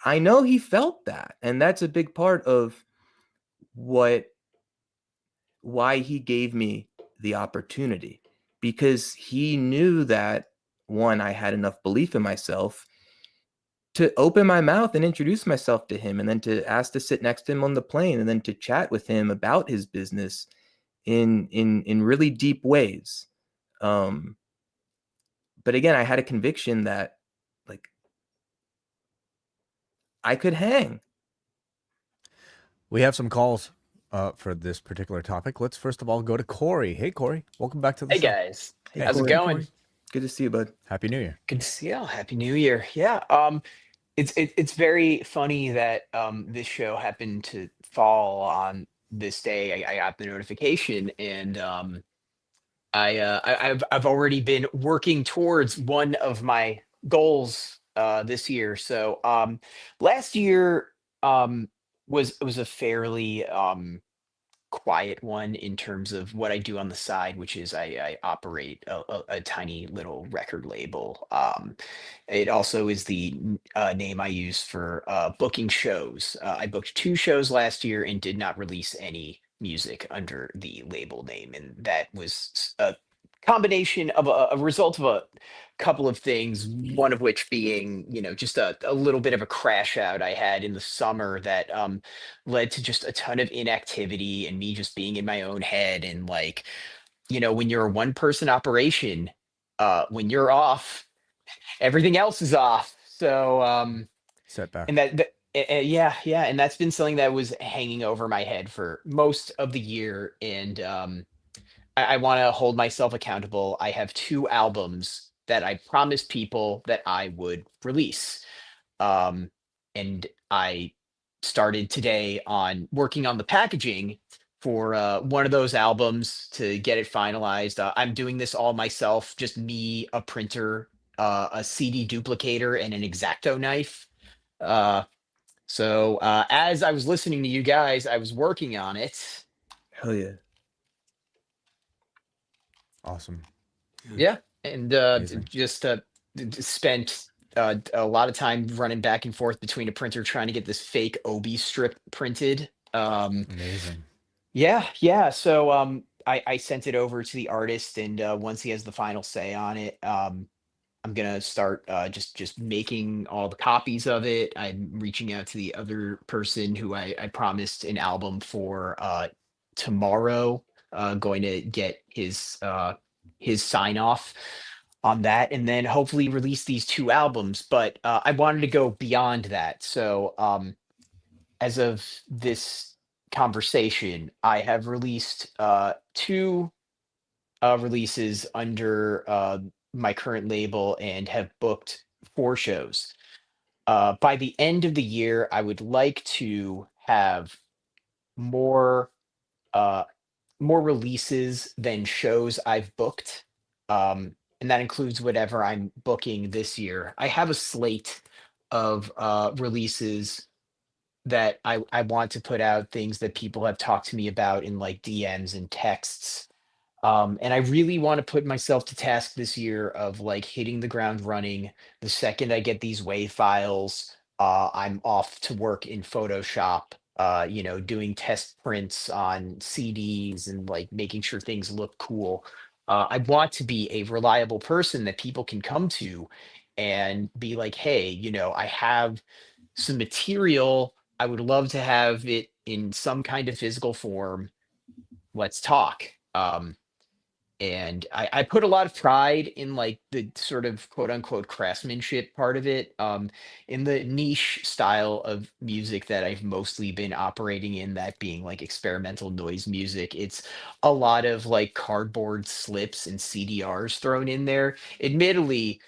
[SPEAKER 2] I know he felt that, and that's a big part of what why he gave me the opportunity, because he knew that, one, I had enough belief in myself to open my mouth and introduce myself to him, and then to ask to sit next to him on the plane, and then to chat with him about his business in really deep ways. um but again, I had a conviction that like I could hang.
[SPEAKER 1] We have some calls for this particular topic. Let's first of all go to Corey. Hey, Corey. Welcome back to the
[SPEAKER 4] Hey
[SPEAKER 1] show.
[SPEAKER 4] guys,
[SPEAKER 2] Hey,
[SPEAKER 4] how's it
[SPEAKER 2] Corey.
[SPEAKER 4] going?
[SPEAKER 2] Good to see you, bud.
[SPEAKER 1] Happy New Year.
[SPEAKER 4] Good to see you. Happy New Year. Yeah. It's very funny that this show happened to fall on this day. I got the notification, and I've already been working towards one of my goals this year. So last year was a fairly quiet one in terms of what I do on the side, which is I operate a tiny little record label. It also is the name I use for booking shows. I booked two shows last year and did not release any music under the label name, and that was a combination of a result of a couple of things, one of which being, just a little bit of a crash out I had in the summer that led to just a ton of inactivity and me just being in my own head. And like, when you're a one person operation, when you're off, everything else is off. So
[SPEAKER 1] Setback.
[SPEAKER 4] and yeah, and that's been something that was hanging over my head for most of the year. And I want to hold myself accountable. I have two albums that I promised people that I would release. Um, and I started today on working on the packaging for one of those albums to get it finalized. I'm doing this all myself, just me, a printer, a CD duplicator, and an X-Acto knife. Uh, so as I was listening to you guys, I was working on it.
[SPEAKER 2] Hell yeah.
[SPEAKER 1] Awesome.
[SPEAKER 4] Yeah, and
[SPEAKER 1] Amazing.
[SPEAKER 4] just spent a lot of time running back and forth between a printer trying to get this fake Obi strip printed.
[SPEAKER 1] Amazing.
[SPEAKER 4] Yeah. So I sent it over to the artist, and once he has the final say on it, I'm gonna start just making all the copies of it. I'm reaching out to the other person who I promised an album for tomorrow. Going to get his sign off on that, and then hopefully release these two albums. But I wanted to go beyond that. So as of this conversation, I have released two releases under my current label and have booked four shows. By the end of the year, I would like to have more uh, more releases than shows I've booked, and that includes whatever I'm booking this year. I have a slate of releases that I want to put out, things that people have talked to me about in like DMs and texts. And I really want to put myself to task this year of like hitting the ground running. The second I get these WAV files, I'm off to work in Photoshop, doing test prints on CDs and like making sure things look cool. I want to be a reliable person that people can come to and be like, hey, I have some material. I would love to have it in some kind of physical form. Let's talk. And I put a lot of pride in like the sort of quote unquote craftsmanship part of it. In the niche style of music that I've mostly been operating in, that being like experimental noise music. It's a lot of like cardboard slips and CDRs thrown in there. Admittedly,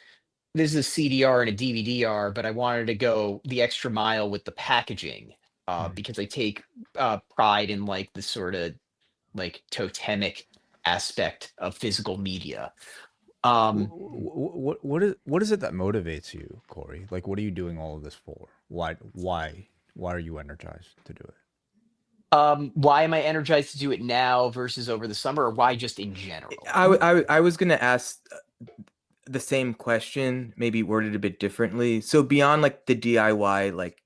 [SPEAKER 4] this is a CDR and a DVD-R, but I wanted to go the extra mile with the packaging, because I take pride in like the sort of like totemic aspect of physical media. Um,
[SPEAKER 1] What is it that motivates you, Corey? Like, what are you doing all of this for? Why are you energized to do it?
[SPEAKER 4] why am I energized to do it now versus over the summer, or why just in general?
[SPEAKER 2] I was gonna ask the same question, maybe worded a bit differently. So beyond like the DIY, like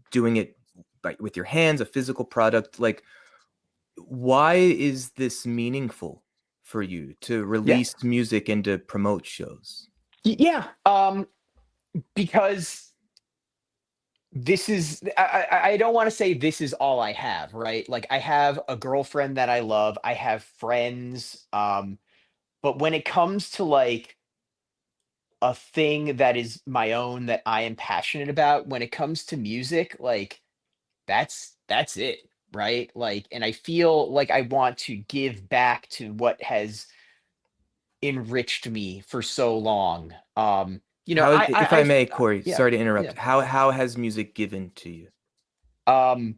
[SPEAKER 2] doing it like with your hands, a physical product, like why is this meaningful for you to
[SPEAKER 4] Yeah.
[SPEAKER 2] release music and to promote shows?
[SPEAKER 4] Yeah. Because this is I don't want to say this is all I have, right? Like I have a girlfriend that I love, I have friends, but when it comes to like a thing that is my own that I am passionate about, when it comes to music, like that's it, right? Like, and I feel like I want to give back to what has enriched me for so long.
[SPEAKER 2] How, if I may,
[SPEAKER 4] I
[SPEAKER 2] Corey,
[SPEAKER 4] yeah,
[SPEAKER 2] sorry to
[SPEAKER 4] yeah.
[SPEAKER 2] interrupt. How has music given to you?
[SPEAKER 4] Um,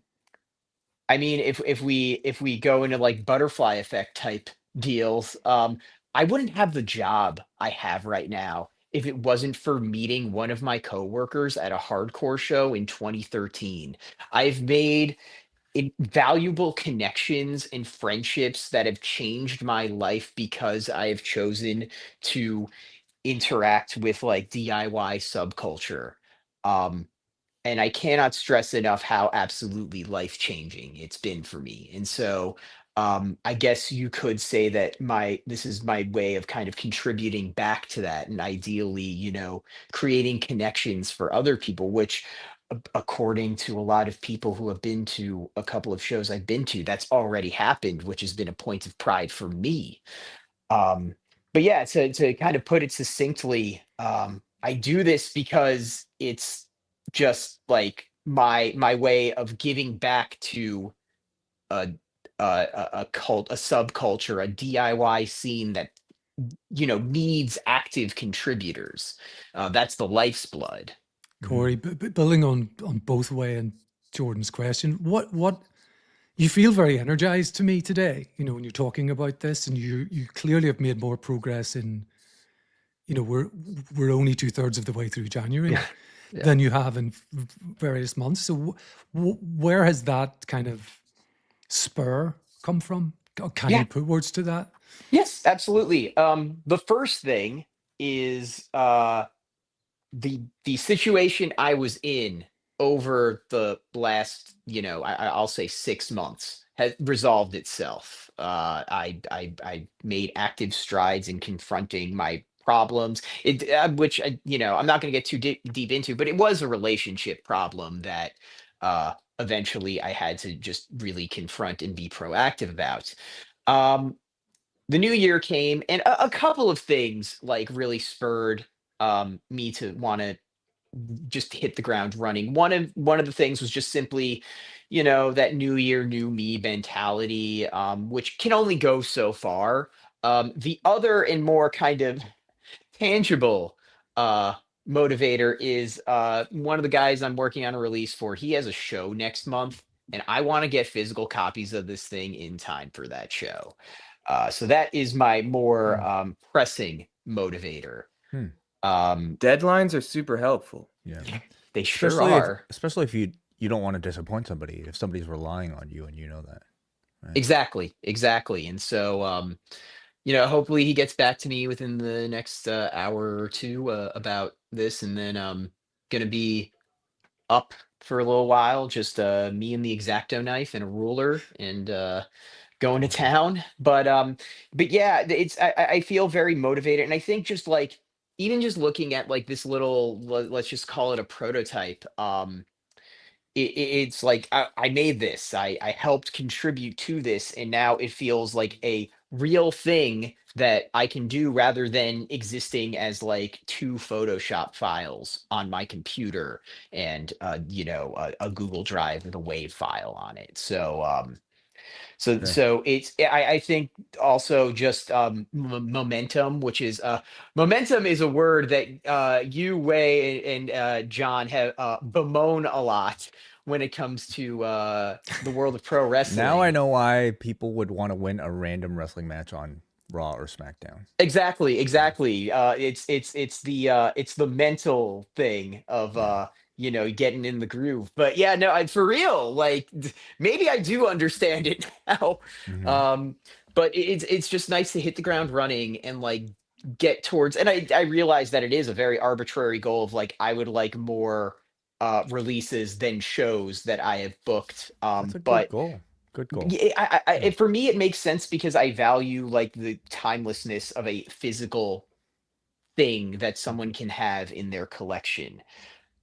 [SPEAKER 4] I mean, if we go into like butterfly effect type deals, I wouldn't have the job I have right now if it wasn't for meeting one of my coworkers at a hardcore show in 2013. I've made valuable connections and friendships that have changed my life because I have chosen to interact with like DIY subculture. Um, and I cannot stress enough how absolutely life changing it's been for me. And so I guess you could say that my this is my way of kind of contributing back to that, and ideally, creating connections for other people, which according to a lot of people who have been to a couple of shows I've been to, that's already happened, which has been a point of pride for me. um, but yeah, to kind of put it succinctly, I do this because it's just like my way of giving back to a a cult, a subculture, a DIY scene that needs active contributors. That's the life's blood.
[SPEAKER 3] Corey, building on both Way and Jordan's question, what you feel very energized to me today. When you're talking about this, and you clearly have made more progress in. We're only 2/3 of the way through January
[SPEAKER 4] Yeah, yeah,
[SPEAKER 3] than you have in various months. So, where has that kind of spur come from? Can
[SPEAKER 4] yeah.
[SPEAKER 3] you put words to that?
[SPEAKER 4] Yes, absolutely. The first thing is the situation I was in over the last, I'll say 6 months has resolved itself. I made active strides in confronting my problems. Which I'm not going to get too deep into, but it was a relationship problem that eventually I had to just really confront and be proactive about. Um, the new year came, and a couple of things like really spurred me to want to just hit the ground running. One of the things was just simply, that new year, new me mentality, which can only go so far. The other and more kind of tangible uh motivator is one of the guys I'm working on a release for. He has a show next month, and I want to get physical copies of this thing in time for that show. So that is my more
[SPEAKER 1] Hmm.
[SPEAKER 4] pressing motivator.
[SPEAKER 1] Hmm.
[SPEAKER 2] Deadlines are super helpful.
[SPEAKER 1] Yeah.
[SPEAKER 4] They sure are.
[SPEAKER 1] Especially if you don't want to disappoint somebody, if somebody's relying on you and you know that, right?
[SPEAKER 4] Exactly, exactly. And so, hopefully he gets back to me within the next hour or two about this, and then gonna be up for a little while, just me and the Exacto knife and a ruler, and going to town. But yeah, I feel very motivated, and I think just like even just looking at like this little let's just call it a prototype. It's like I made this, I helped contribute to this, and now it feels like a real thing that I can do rather than existing as like two Photoshop files on my computer and a Google Drive with a WAV file on it.
[SPEAKER 1] Sure.
[SPEAKER 4] So I think also just momentum, which is momentum is a word that you, Wei, and John have bemoan a lot when it comes to the world of pro
[SPEAKER 1] Now I
[SPEAKER 4] wrestling.
[SPEAKER 1] know why people would want to win a random wrestling match on Raw or SmackDown.
[SPEAKER 4] Exactly. It's the mental thing of
[SPEAKER 1] Yeah.
[SPEAKER 4] getting in the groove. But yeah, no, for real, like maybe I do understand it now.
[SPEAKER 1] Mhm.
[SPEAKER 4] But it's just nice to hit the ground running and like get towards. And I realize that it is a very arbitrary goal of like I would like more releases than shows that I have booked.
[SPEAKER 1] That's a good
[SPEAKER 4] But
[SPEAKER 1] goal. Good goal.
[SPEAKER 4] yeah,
[SPEAKER 1] Yeah.
[SPEAKER 4] for me, it makes sense because I value like the timelessness of a physical thing that someone can have in their collection.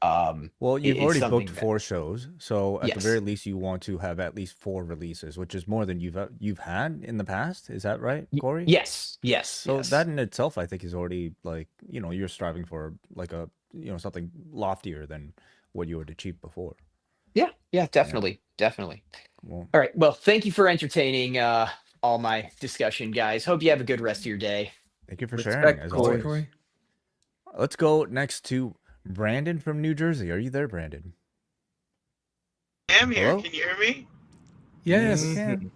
[SPEAKER 1] Well, you've
[SPEAKER 4] It's
[SPEAKER 1] already booked
[SPEAKER 4] something that,
[SPEAKER 1] 4 shows, so at the very
[SPEAKER 4] yes,
[SPEAKER 1] least, you want to have at least 4 releases, which is more than you've had in the past. Is that right, Corey? So that
[SPEAKER 4] yes.
[SPEAKER 1] in itself, I think, is already like you're striving for like a something loftier than what you had achieved before.
[SPEAKER 4] Yeah,
[SPEAKER 1] Yeah.
[SPEAKER 4] definitely.
[SPEAKER 1] Well,
[SPEAKER 4] All right. Well, thank you for entertaining all my discussion, guys. Hope you have a good rest of your day.
[SPEAKER 1] thank you for sharing,
[SPEAKER 2] Respect,
[SPEAKER 1] as
[SPEAKER 3] You too,
[SPEAKER 2] Corey.
[SPEAKER 1] always.
[SPEAKER 3] Corey.
[SPEAKER 1] Let's go next to Brandon from New Jersey. Are you there, Brandon?
[SPEAKER 5] I am here.
[SPEAKER 1] Hello?
[SPEAKER 5] Can you hear me?
[SPEAKER 1] Yes, we
[SPEAKER 3] Yes.
[SPEAKER 1] can.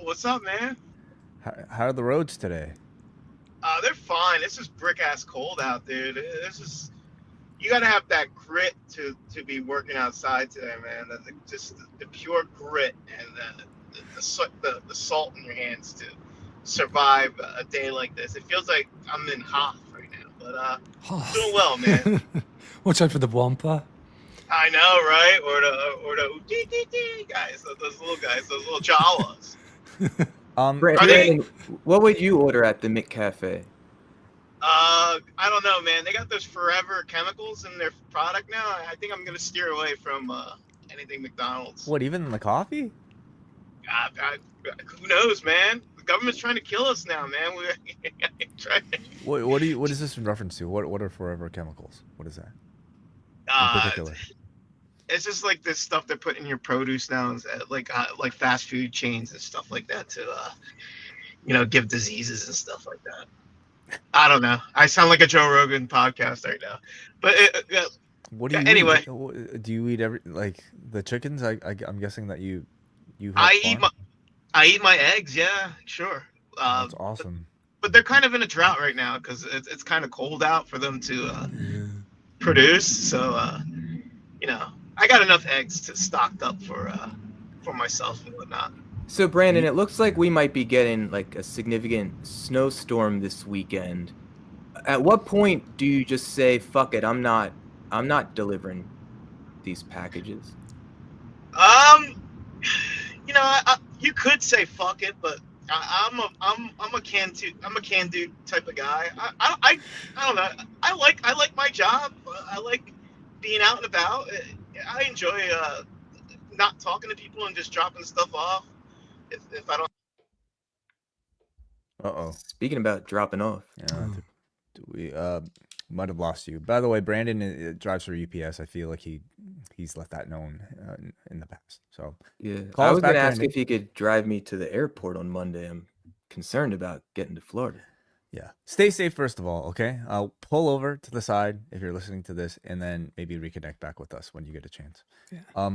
[SPEAKER 5] What's up, man?
[SPEAKER 1] How are the roads today?
[SPEAKER 5] They're fine. This is brick ass cold out there. You gotta have that grit to be working outside today, man. Just the pure grit and the salt in your hands to survive a day like this. It feels like I'm in Hoth right now, but doing well, man.
[SPEAKER 3] Watch out for the Wampa.
[SPEAKER 5] I know, right? Or the guys, those little guys, those little Jawas.
[SPEAKER 1] Um,
[SPEAKER 5] Are they?
[SPEAKER 2] Brandon, what would you order at the McCafe?
[SPEAKER 5] I don't know, man. They got those forever chemicals in their product now. I think I'm gonna steer away from anything McDonald's.
[SPEAKER 1] what, even in the coffee?
[SPEAKER 5] Who knows, man? The government's trying to kill us now, man. We're trying.
[SPEAKER 1] What is this in reference to? What are forever chemicals? What is that in particular?
[SPEAKER 5] It's just like this stuff they put in your produce now, like fast food chains and stuff like that to give diseases and stuff like that. I don't know. I sound like a Joe Rogan podcast right now, but
[SPEAKER 1] What do you
[SPEAKER 5] anyway.
[SPEAKER 1] eat? Do you eat like the chickens? I'm guessing that you have
[SPEAKER 5] I
[SPEAKER 1] farm?
[SPEAKER 5] eat my eggs. Yeah, sure.
[SPEAKER 1] That's awesome.
[SPEAKER 5] But they're kind of in a drought right now because it's kind of cold out for them to
[SPEAKER 3] Yeah.
[SPEAKER 5] produce. So I got enough eggs to stocked up for myself and whatnot.
[SPEAKER 2] So, Brandon, it looks like we might be getting like a significant snowstorm this weekend. At what point do you just say, "Fuck it, I'm not delivering these packages"?
[SPEAKER 5] You could say fuck it, but I'm a can do type of guy. I don't know. I like my job. I like being out and about. I enjoy not talking to people and just dropping stuff off. If I don't.
[SPEAKER 1] Uh-oh.
[SPEAKER 2] Speaking about dropping off,
[SPEAKER 1] Yeah, we might have lost you. By the way, Brandon drives for UPS. I feel like he's let that known in the past. So
[SPEAKER 2] yeah,
[SPEAKER 1] Call
[SPEAKER 2] I
[SPEAKER 1] us
[SPEAKER 2] was gonna
[SPEAKER 1] back,
[SPEAKER 2] ask
[SPEAKER 1] Brandon.
[SPEAKER 2] if he could drive me to the airport on Monday. I'm concerned about getting to Florida.
[SPEAKER 1] Yeah. Stay safe, first of all, okay? Pull over to the side if you're listening to this, and then maybe reconnect back with us when you get a chance.
[SPEAKER 3] Yeah.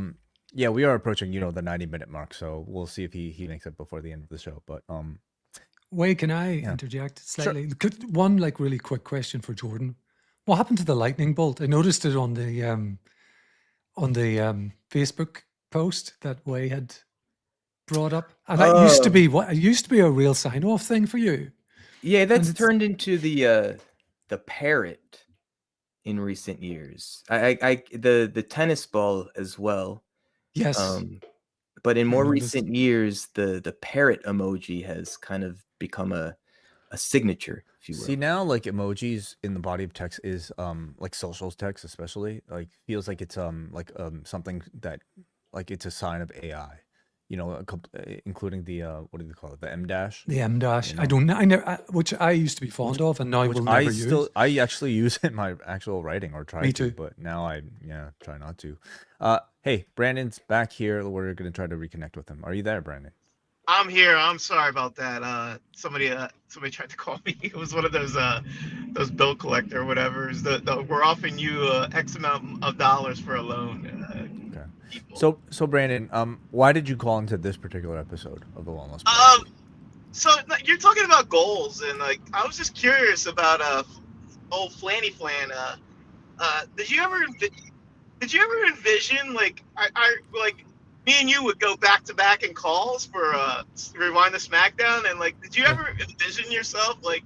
[SPEAKER 1] Yeah, we are approaching, the 90-minute mark, so we'll see if he makes it before the end of the show. But
[SPEAKER 3] Wait, can I
[SPEAKER 1] Yeah.
[SPEAKER 3] interject slightly? One like really quick question for Jordan. What happened to the lightning bolt? I noticed it on the Facebook post that Way had brought up, and that used to
[SPEAKER 2] Oh.
[SPEAKER 3] be it used to be a real sign-off thing for you.
[SPEAKER 2] Yeah, that's
[SPEAKER 3] it's-
[SPEAKER 2] turned into the parrot in recent years. The tennis ball as well.
[SPEAKER 3] Yes.
[SPEAKER 2] But in
[SPEAKER 3] I
[SPEAKER 2] more
[SPEAKER 3] noticed.
[SPEAKER 2] recent years, the parrot emoji has kind of become a signature, if you will.
[SPEAKER 1] See, now like emojis in the body of text is like socials text especially like feels like it's something that like it's a sign of AI. You know, including the what do they call it? The M dash.
[SPEAKER 3] The M dash.
[SPEAKER 1] You
[SPEAKER 3] I
[SPEAKER 1] know,
[SPEAKER 3] don't. I never. Which I used to be fond of, and now
[SPEAKER 1] which
[SPEAKER 3] will
[SPEAKER 1] I
[SPEAKER 3] never use.
[SPEAKER 1] I actually use in my actual writing or try
[SPEAKER 3] Me
[SPEAKER 1] to,
[SPEAKER 3] too.
[SPEAKER 1] but now I try not to. Hey, Brandon's back here. We're gonna try to reconnect with him. Are you there, Brandon?
[SPEAKER 5] I'm here. I'm sorry about that. Somebody tried to call me. It was one of those bill collector whatever's. We're offering you X amount of dollars for a loan.
[SPEAKER 1] Okay.
[SPEAKER 5] People.
[SPEAKER 1] So Brandon, why did you call into this particular episode of the Wellness
[SPEAKER 5] Um.
[SPEAKER 1] Policy?
[SPEAKER 5] So you're talking about goals, and like I was just curious about old Flanny Flan. Did you ever envision like I like me and you would go back to back in calls for Rewind the SmackDown, and like did you
[SPEAKER 3] Yeah.
[SPEAKER 5] ever envision yourself like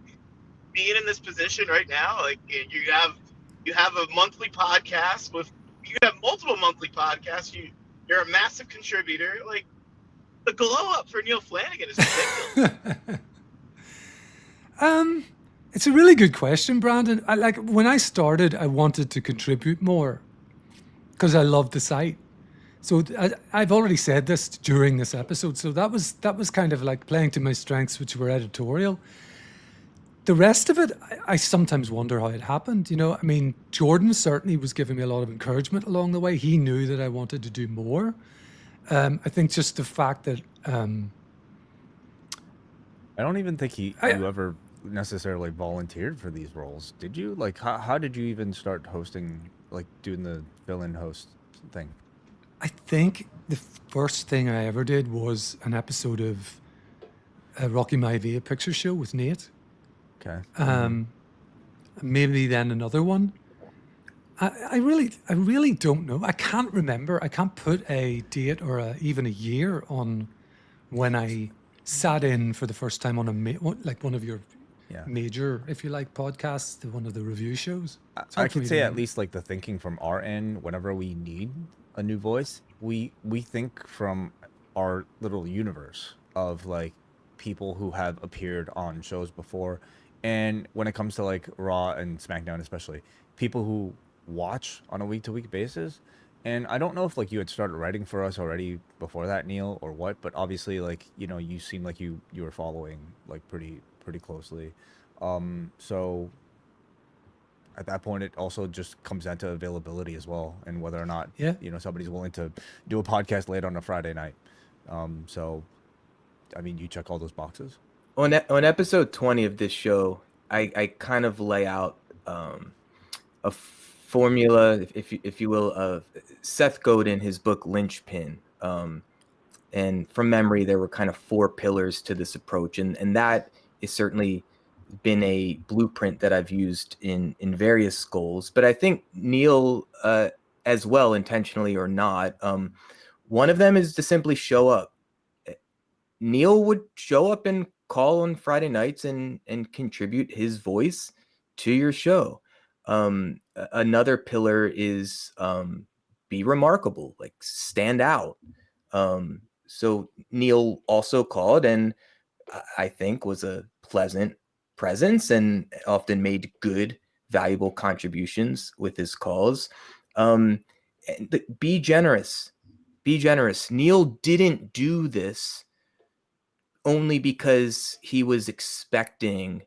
[SPEAKER 5] being in this position right now? Like you have a monthly podcast with you have multiple monthly podcasts. You're a massive contributor. Like the glow up for Neil Flanagan is ridiculous.
[SPEAKER 3] It's a really good question, Brandon. When I started, I wanted to contribute more because I loved the site. So I've already said this during this episode. So that was kind of like playing to my strengths, which were editorial. The rest of it, I sometimes wonder how it happened. You know, I mean, Jordan certainly was giving me a lot of encouragement along the way. He knew that I wanted to do more. I think just the fact that
[SPEAKER 1] I don't even think you
[SPEAKER 3] I-
[SPEAKER 1] ever necessarily volunteered for these roles, did you? Like, how did you even start hosting, like doing the fill-in host thing?
[SPEAKER 3] I think the first thing I ever did was an episode of Rocky Maivia picture show with Nate.
[SPEAKER 1] Okay.
[SPEAKER 3] Maybe then another one. I really don't know. I can't remember. I can't put a date or even a year on when I sat in for the first time on one of your
[SPEAKER 1] Yeah.
[SPEAKER 3] major, if you like, podcasts, one of the review shows. It's
[SPEAKER 1] I
[SPEAKER 3] hard for
[SPEAKER 1] could
[SPEAKER 3] me
[SPEAKER 1] say
[SPEAKER 3] to
[SPEAKER 1] at
[SPEAKER 3] remember.
[SPEAKER 1] least like the thinking from our end, whenever we need a new voice, we think from our little universe of like people who have appeared on shows before, and when it comes to like Raw and SmackDown especially, people who watch on a week-to-week basis. And I don't know if like you had started writing for us already before that, Neil, or what, but obviously like you seem like you were following like pretty closely. So at that point, it also just comes down to availability as well, and whether or not
[SPEAKER 3] Yeah.
[SPEAKER 1] somebody's willing to do a podcast late on a Friday night. So, I mean, you check all those boxes.
[SPEAKER 2] On episode 20 of this show, I kind of lay out a formula, if you will, of Seth Godin, his book Lynchpin. And from memory, there were kind of 4 pillars to this approach, and that is certainly been a blueprint that I've used in various goals. But I think Neil, as well, intentionally or not, one of them is to simply show up. Neil would show up and call on Friday nights and contribute his voice to your show. Another pillar is be remarkable, like stand out. So Neil also called and I think was a pleasant presence and often made good, valuable contributions with his calls. And be generous. Be generous. Neil didn't do this only because he was expecting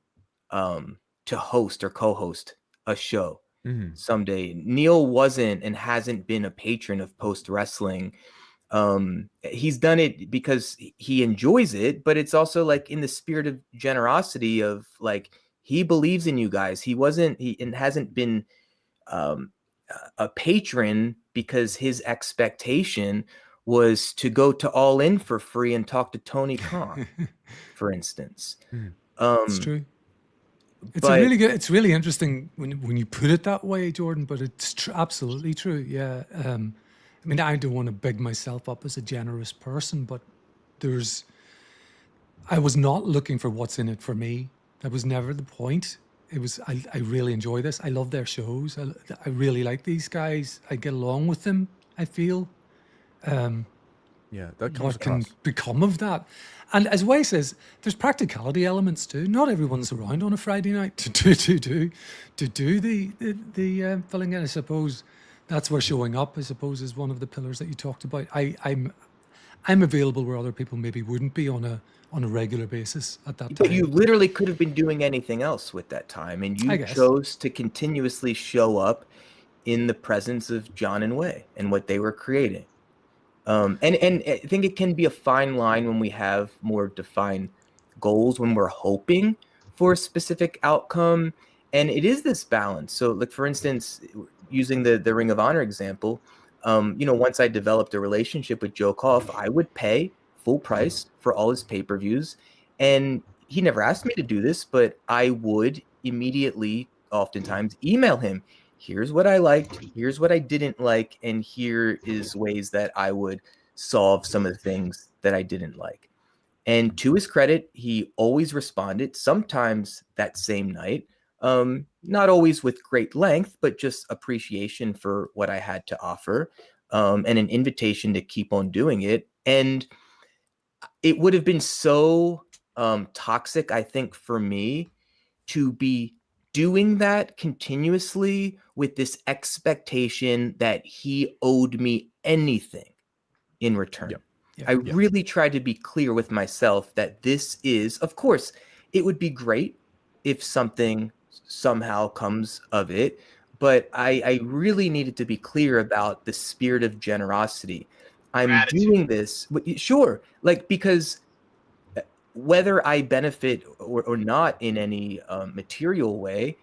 [SPEAKER 2] to host or co-host a show someday. Neil wasn't and hasn't been a patron of Post Wrestling. He's done it because he enjoys it, but it's also like in the spirit of generosity of like he believes in you guys. He hasn't been a patron because his expectation was to go to All In for free and talk to Tony Khan, for instance.
[SPEAKER 3] It's true. It's
[SPEAKER 2] but-
[SPEAKER 3] a really good. It's really interesting when you put it that way, Jordan. But it's absolutely true. Yeah. I mean, I don't want to big myself up as a generous person, but I was not looking for what's in it for me. That was never the point. It was, I really enjoy this. I love their shows. I really like these guys. I get along with them, I feel.
[SPEAKER 1] Yeah, that comes
[SPEAKER 3] what can
[SPEAKER 1] across.
[SPEAKER 3] become of that. And as Way says, there's practicality elements too. Not everyone's around on a Friday night to do the filling in. I suppose that's where showing up, I suppose, is one of the pillars that you talked about. I'm available where other people maybe wouldn't be on a regular basis at that
[SPEAKER 2] But you
[SPEAKER 3] time.
[SPEAKER 2] literally could have been doing anything else with that time, and
[SPEAKER 3] I
[SPEAKER 2] you
[SPEAKER 3] guess.
[SPEAKER 2] chose to continuously show up in the presence of John and Wai and what they were creating. And I think it can be a fine line when we have more defined goals, when we're hoping for a specific outcome. And it is this balance. So, like, for instance, using the Ring of Honor example, once I developed a relationship with Joe Koff, I would pay full price for all his pay-per-views. And he never asked me to do this, but I would immediately, oftentimes, email him. Here's what I liked, here's what I didn't like, and here is ways that I would solve some of the things that I didn't like. And to his credit, he always responded, sometimes that same night, not always with great length, but just appreciation for what I had to offer, and an invitation to keep on doing it. And it would have been so toxic, I think, for me to be doing that continuously with this expectation that he owed me anything in return.
[SPEAKER 1] Yep.
[SPEAKER 3] Yeah.
[SPEAKER 2] I really tried to be clear with myself that this is, of course, it would be great if something somehow comes of it, but I really needed to be clear about the spirit of generosity. I'm
[SPEAKER 5] Gratitude.
[SPEAKER 2] doing this, sure, like, because whether I benefit or not in any material way,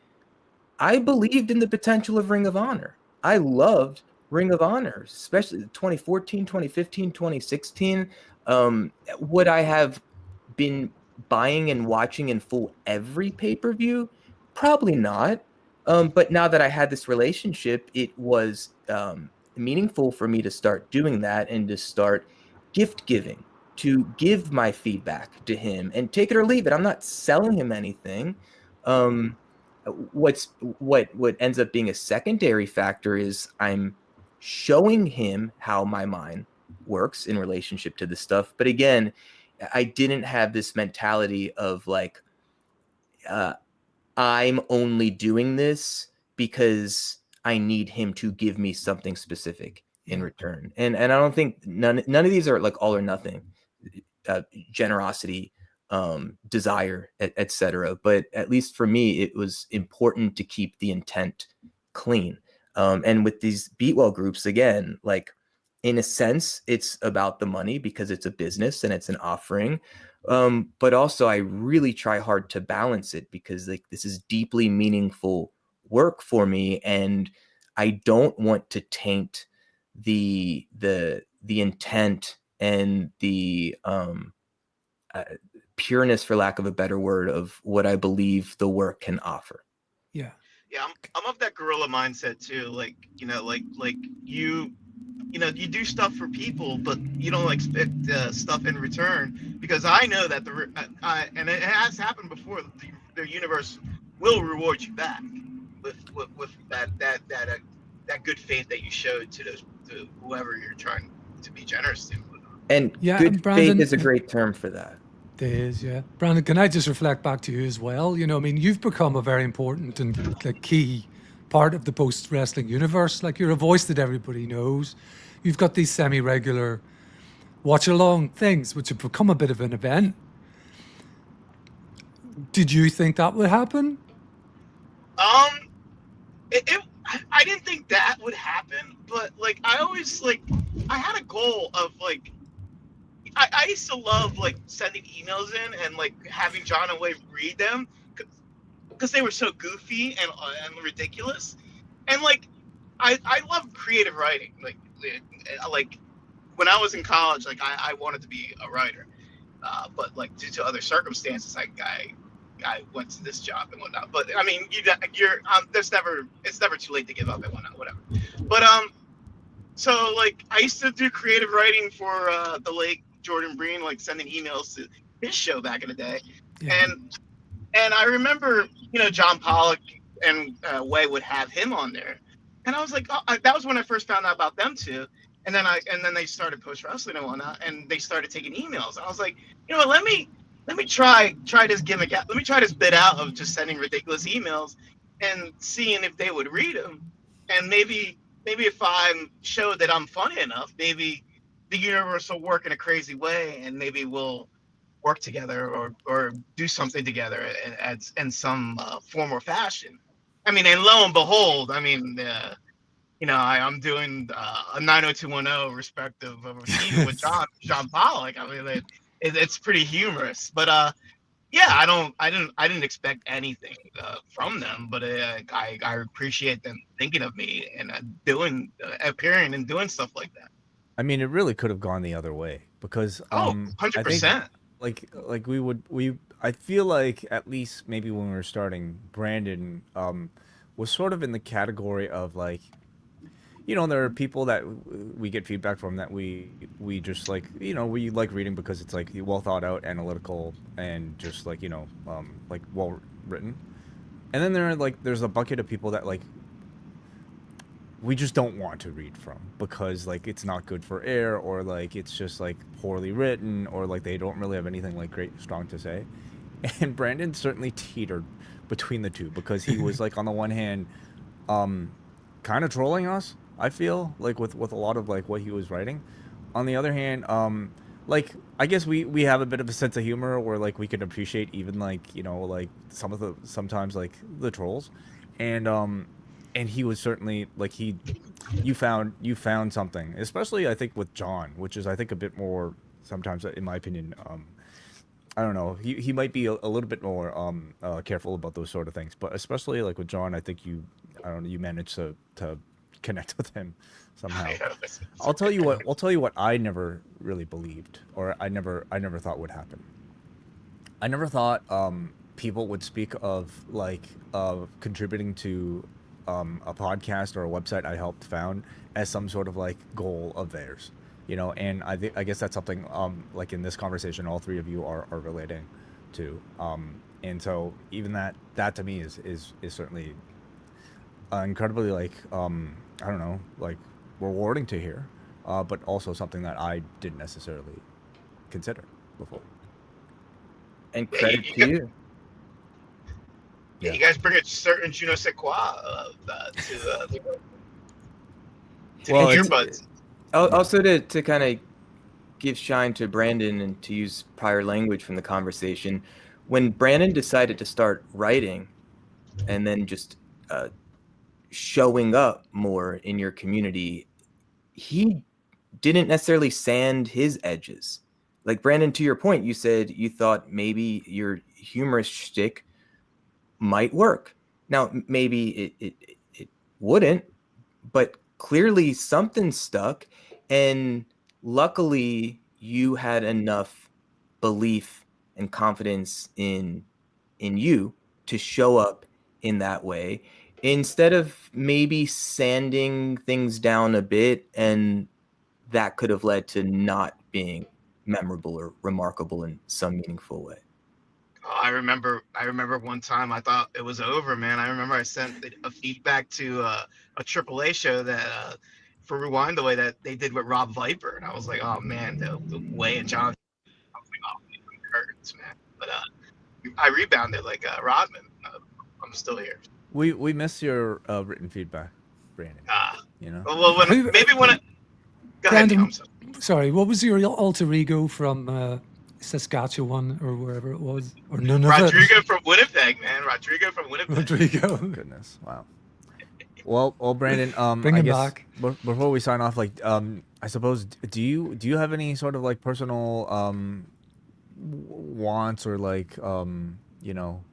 [SPEAKER 2] I believed in the potential of Ring of Honor. I loved Ring of Honor, especially 2014, 2015, 2016. Would I have been buying and watching in full every pay-per-view? Probably not. But now that I had this relationship, it was meaningful for me to start doing that and to start gift giving, to give my feedback to him and take it or leave it. I'm not selling him anything. What ends up being a secondary factor is I'm showing him how my mind works in relationship to this stuff. But again, I didn't have this mentality of like, I'm only doing this because I need him to give me something specific in return. And I don't think none of these are like all or nothing, generosity, desire, etc. But at least for me, it was important to keep the intent clean. And with these Beatwell groups, again, like, in a sense, it's about the money because it's a business and it's an offering. But also I really try hard to balance it because, like, this is deeply meaningful work for me, and I don't want to taint the intent and the pureness, for lack of a better word, of what I believe the work can offer.
[SPEAKER 3] Yeah.
[SPEAKER 5] Yeah, I'm of that gorilla mindset too. Like, you do stuff for people, but you don't expect stuff in return, because I know that and it has happened before. The universe will reward you back with that good faith that you showed to whoever you're trying to be generous to.
[SPEAKER 2] And
[SPEAKER 3] Yeah,
[SPEAKER 2] good
[SPEAKER 3] and Brandon,
[SPEAKER 2] faith is a great term for that.
[SPEAKER 3] It is, yeah. Brandon, can I just reflect back to you as well? I mean, you've become a very important and key part of the post-wrestling universe. Like, you're a voice that everybody knows. You've got these semi-regular watch-along things, which have become a bit of an event. Did you think that would happen?
[SPEAKER 5] I didn't think that would happen, but like, I always, like, I had a goal of, like, I used to love, like, sending emails in and, like, having John and Wai read them because they were so goofy and ridiculous. And, like, I love creative writing. Like when I was in college, like, I wanted to be a writer, but, like, due to other circumstances, I went to this job and whatnot. But I mean, it's never too late to give up and whatnot, whatever. But so, like, I used to do creative writing for the late Jordan Breen, like, sending emails to his show back in the day.
[SPEAKER 3] Yeah.
[SPEAKER 5] And I remember, John Pollock and Wai would have him on there. And I was like, that was when I first found out about them too. And then they started Push Wrestling and whatnot, and they started taking emails. And I was like, you know what, let me try this gimmick out. Let me try this bit out of just sending ridiculous emails and seeing if they would read them. And maybe if I show that I'm funny enough, maybe the universe will work in a crazy way, and maybe we'll work together or do something together in some form or fashion. I mean, and lo and behold, I mean, you know, I'm doing a 90210 respective of a season with John Pollock. I mean, it's pretty humorous, but yeah, I didn't expect anything from them, but I appreciate them thinking of me and appearing and doing stuff like that.
[SPEAKER 1] I mean, it really could have gone the other way because
[SPEAKER 5] Oh,
[SPEAKER 1] I think
[SPEAKER 5] 100%.
[SPEAKER 1] like we I feel like at least maybe when we were starting, Brandon was sort of in the category of like, you know, there are people that we get feedback from that we just like, you know, we like reading because it's like well thought out, analytical, and just like, you know, like well written. And then there's a bucket of people that like we just don't want to read from because like it's not good for air, or like it's just like poorly written, or like they don't really have anything like great strong to say. And Brandon certainly teetered between the two because he was like on the one hand kind of trolling us, I feel like with a lot of like what he was writing. On the other hand, like I guess we have a bit of a sense of humor where like we can appreciate even like, you know, like sometimes like the trolls. And he was certainly like you found something, especially I think with John, which is I think a bit more sometimes in my opinion, I don't know, he might be a little bit more careful about those sort of things, but especially like with John, I think I don't know, you managed to connect with him somehow. I'll tell you what I never really believed, or I never thought would happen. I never thought people would speak of like contributing to a podcast or a website I helped found as some sort of like goal of theirs, you know. And I guess that's something like in this conversation all three of you are relating to, and so even that to me is certainly incredibly like I don't know, like rewarding to hear, but also something that I didn't necessarily consider before.
[SPEAKER 2] And credit to you.
[SPEAKER 5] Yeah, you guys bring a certain je ne sais quoi to
[SPEAKER 1] Well,
[SPEAKER 5] your
[SPEAKER 1] it's-
[SPEAKER 5] buds.
[SPEAKER 2] Also to kind of give shine to Brandon and to use prior language from the conversation, when Brandon decided to start writing and then just showing up more in your community, he didn't necessarily sand his edges. Like Brandon, to your point, you said you thought maybe your humorous shtick might work. Now, maybe it wouldn't, but clearly something stuck. And luckily, you had enough belief and confidence in you to show up in that way, instead of maybe sanding things down a bit, and that could have led to not being memorable or remarkable in some meaningful way.
[SPEAKER 5] Oh, I remember one time I thought it was over, man. I remember I sent a feedback to a AAA show that for Rewind the way that they did with Rob Viper, and I was like, oh man, the way and John, I was like, oh, it hurts, man. But I rebounded like Rodman. I'm still here.
[SPEAKER 1] We miss your written feedback, Brandon. You know.
[SPEAKER 5] Well, maybe when go ahead,
[SPEAKER 3] Brandon,
[SPEAKER 5] Neil, I'm sorry.
[SPEAKER 3] sorry, what was your alter ego from Saskatchewan or wherever it was? Or none of
[SPEAKER 5] Rodrigo from Winnipeg, man. Rodrigo from
[SPEAKER 3] it?
[SPEAKER 5] Winnipeg.
[SPEAKER 3] Rodrigo.
[SPEAKER 1] Goodness, wow. Well, Brandon.
[SPEAKER 3] Bring
[SPEAKER 1] I
[SPEAKER 3] him
[SPEAKER 1] guess
[SPEAKER 3] back.
[SPEAKER 1] Before we sign off, like, I suppose, do you have any sort of like personal wants or like you know,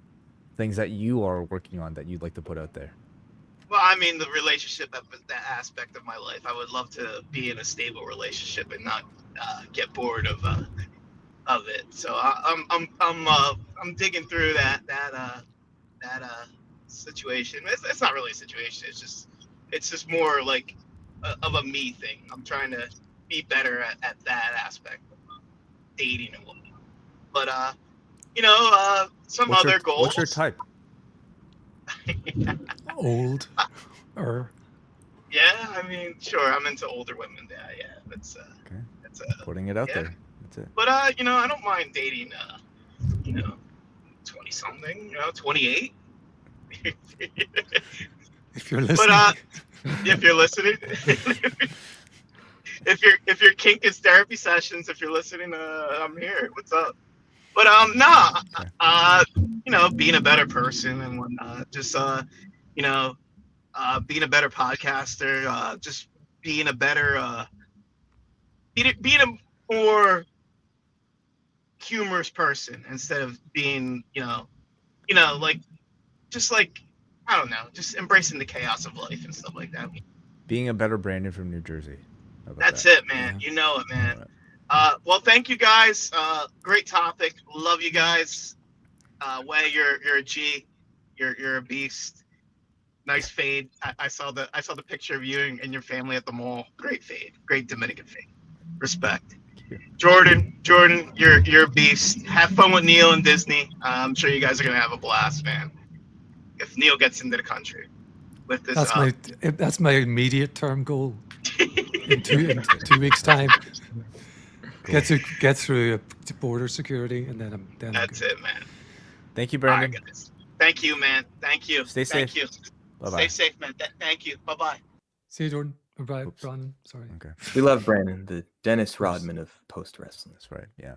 [SPEAKER 1] things that you are working on that you'd like to put out there?
[SPEAKER 5] Well, I mean, the relationship, that aspect of my life, I would love to be in a stable relationship and not get bored of it. So I'm digging through that situation. It's not really a situation. It's just more like of a me thing. I'm trying to be better at that aspect of dating and whatnot. But you know, some other goals.
[SPEAKER 1] What's your type?
[SPEAKER 3] Old. Or
[SPEAKER 5] Yeah, I mean, sure, I'm into older women. Yeah, that's
[SPEAKER 1] Okay.
[SPEAKER 5] that's
[SPEAKER 1] Putting it out
[SPEAKER 5] yeah.
[SPEAKER 1] there. That's it.
[SPEAKER 5] But I don't mind dating 20 something, 28.
[SPEAKER 3] If you're
[SPEAKER 5] But
[SPEAKER 3] listening.
[SPEAKER 5] if you're listening, if your kink is therapy sessions, if you're listening, I'm here. What's up? But no,
[SPEAKER 1] Okay.
[SPEAKER 5] being a better person and whatnot. Just being a better podcaster. Just being a better being a more humorous person instead of being like just like I don't know, just embracing the chaos of life and stuff like that.
[SPEAKER 1] Being a better Brandon from New Jersey. How about
[SPEAKER 5] That's
[SPEAKER 1] that?
[SPEAKER 5] it, man.
[SPEAKER 3] Yeah.
[SPEAKER 5] You know it, man.
[SPEAKER 1] All right.
[SPEAKER 5] Well, thank you guys. Great topic. Love you guys. Wai, you're a G. You're a beast. Nice fade. I saw the picture of you and your family at the mall. Great fade. Great Dominican fade. Respect.
[SPEAKER 1] you.
[SPEAKER 5] Jordan, you're a beast. Have fun with Neil and Disney. I'm sure you guys are gonna have a blast, man. If Neil gets into the country with this,
[SPEAKER 3] That's my immediate term goal. In 2 weeks' time,
[SPEAKER 1] Cool.
[SPEAKER 3] get through border security, and then I'm
[SPEAKER 5] that's
[SPEAKER 3] good.
[SPEAKER 5] it, man.
[SPEAKER 1] Thank you,
[SPEAKER 5] All right,
[SPEAKER 1] Brandon.
[SPEAKER 5] guys. Thank you, man. Thank you.
[SPEAKER 1] Stay
[SPEAKER 5] Thank
[SPEAKER 1] safe.
[SPEAKER 5] you.
[SPEAKER 1] Bye
[SPEAKER 5] Stay
[SPEAKER 1] bye.
[SPEAKER 5] safe, man. Thank you. Bye bye.
[SPEAKER 3] See you, Jordan. Bye,
[SPEAKER 1] Oops.
[SPEAKER 3] Brandon. Sorry.
[SPEAKER 1] Okay.
[SPEAKER 2] We love Brandon, the Dennis Rodman of post wrestling.
[SPEAKER 1] That's right. Yeah.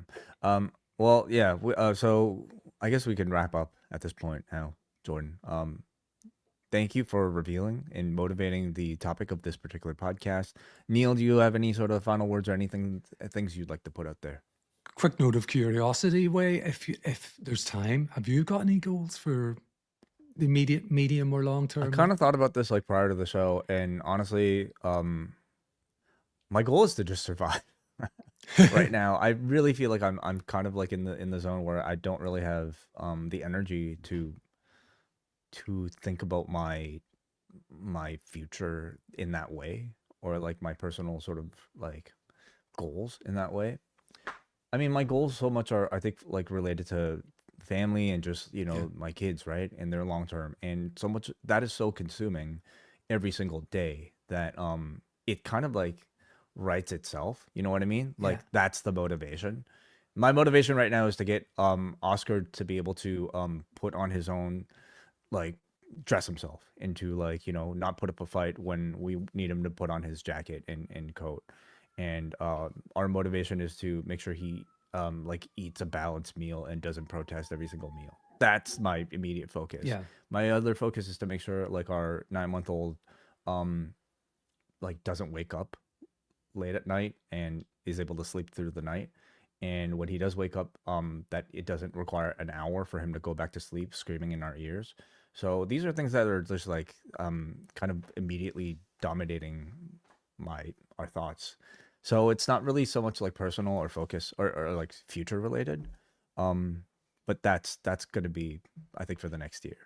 [SPEAKER 1] Well, yeah. So I guess we can wrap up at this point now, Jordan. Thank you for revealing and motivating the topic of this particular podcast. Neil, do you have any sort of final words or things you'd like to put out there?
[SPEAKER 3] Quick note of curiosity, Wai, if there's time, have you got any goals for the immediate, medium, or long
[SPEAKER 1] I
[SPEAKER 3] term?
[SPEAKER 1] kind of thought about this like prior to the show, and honestly, my goal is to just survive. Right now, I really feel like I'm kind of like in the zone where I don't really have the energy to think about my future in that way, or like my personal sort of like goals in that way. I mean, my goals so much are, I think, like related to family and just
[SPEAKER 3] Yeah.
[SPEAKER 1] my kids, right, and their long term, and so much that is so consuming every single day that it kind of like writes itself. You know what I mean? Like
[SPEAKER 3] Yeah.
[SPEAKER 1] that's the motivation. My motivation right now is to get Oscar to be able to put on his own, like dress himself into, like, not put up a fight when we need him to put on his jacket and coat. And our motivation is to make sure he like eats a balanced meal and doesn't protest every single meal. That's my immediate focus.
[SPEAKER 3] Yeah.
[SPEAKER 1] My other focus is to make sure like our 9-month-old like doesn't wake up late at night and is able to sleep through the night. And when he does wake up, that it doesn't require an hour for him to go back to sleep screaming in our ears. So these are things that are just like kind of immediately dominating our thoughts. So it's not really so much like personal or focus or like future related. But that's going to be, I think, for the next year.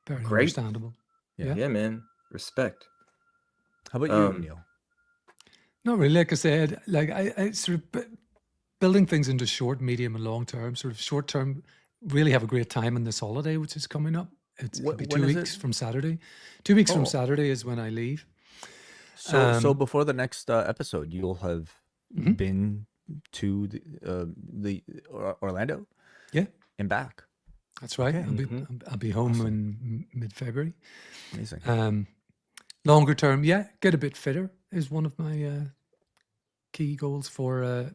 [SPEAKER 3] Very
[SPEAKER 2] Great.
[SPEAKER 3] understandable.
[SPEAKER 1] Yeah.
[SPEAKER 2] Yeah, man. Respect.
[SPEAKER 1] How about you,
[SPEAKER 2] Um,
[SPEAKER 1] Neil?
[SPEAKER 3] Not really. Like I said, like I sort of building things into short, medium, and long term. Sort of short term, really have a great time in this holiday, which is coming up. It'll be
[SPEAKER 1] When
[SPEAKER 3] 2
[SPEAKER 1] is
[SPEAKER 3] weeks
[SPEAKER 1] it?
[SPEAKER 3] from Saturday. 2 weeks
[SPEAKER 1] Oh.
[SPEAKER 3] from Saturday is when I leave.
[SPEAKER 1] So before the next episode, you'll have
[SPEAKER 3] Mhm.
[SPEAKER 1] been to the Orlando,
[SPEAKER 3] Yeah.
[SPEAKER 1] and back.
[SPEAKER 3] That's right.
[SPEAKER 1] Okay.
[SPEAKER 3] I'll be home
[SPEAKER 1] Awesome.
[SPEAKER 3] in mid-February.
[SPEAKER 1] Amazing.
[SPEAKER 3] Longer term, yeah, get a bit fitter is one of my key goals for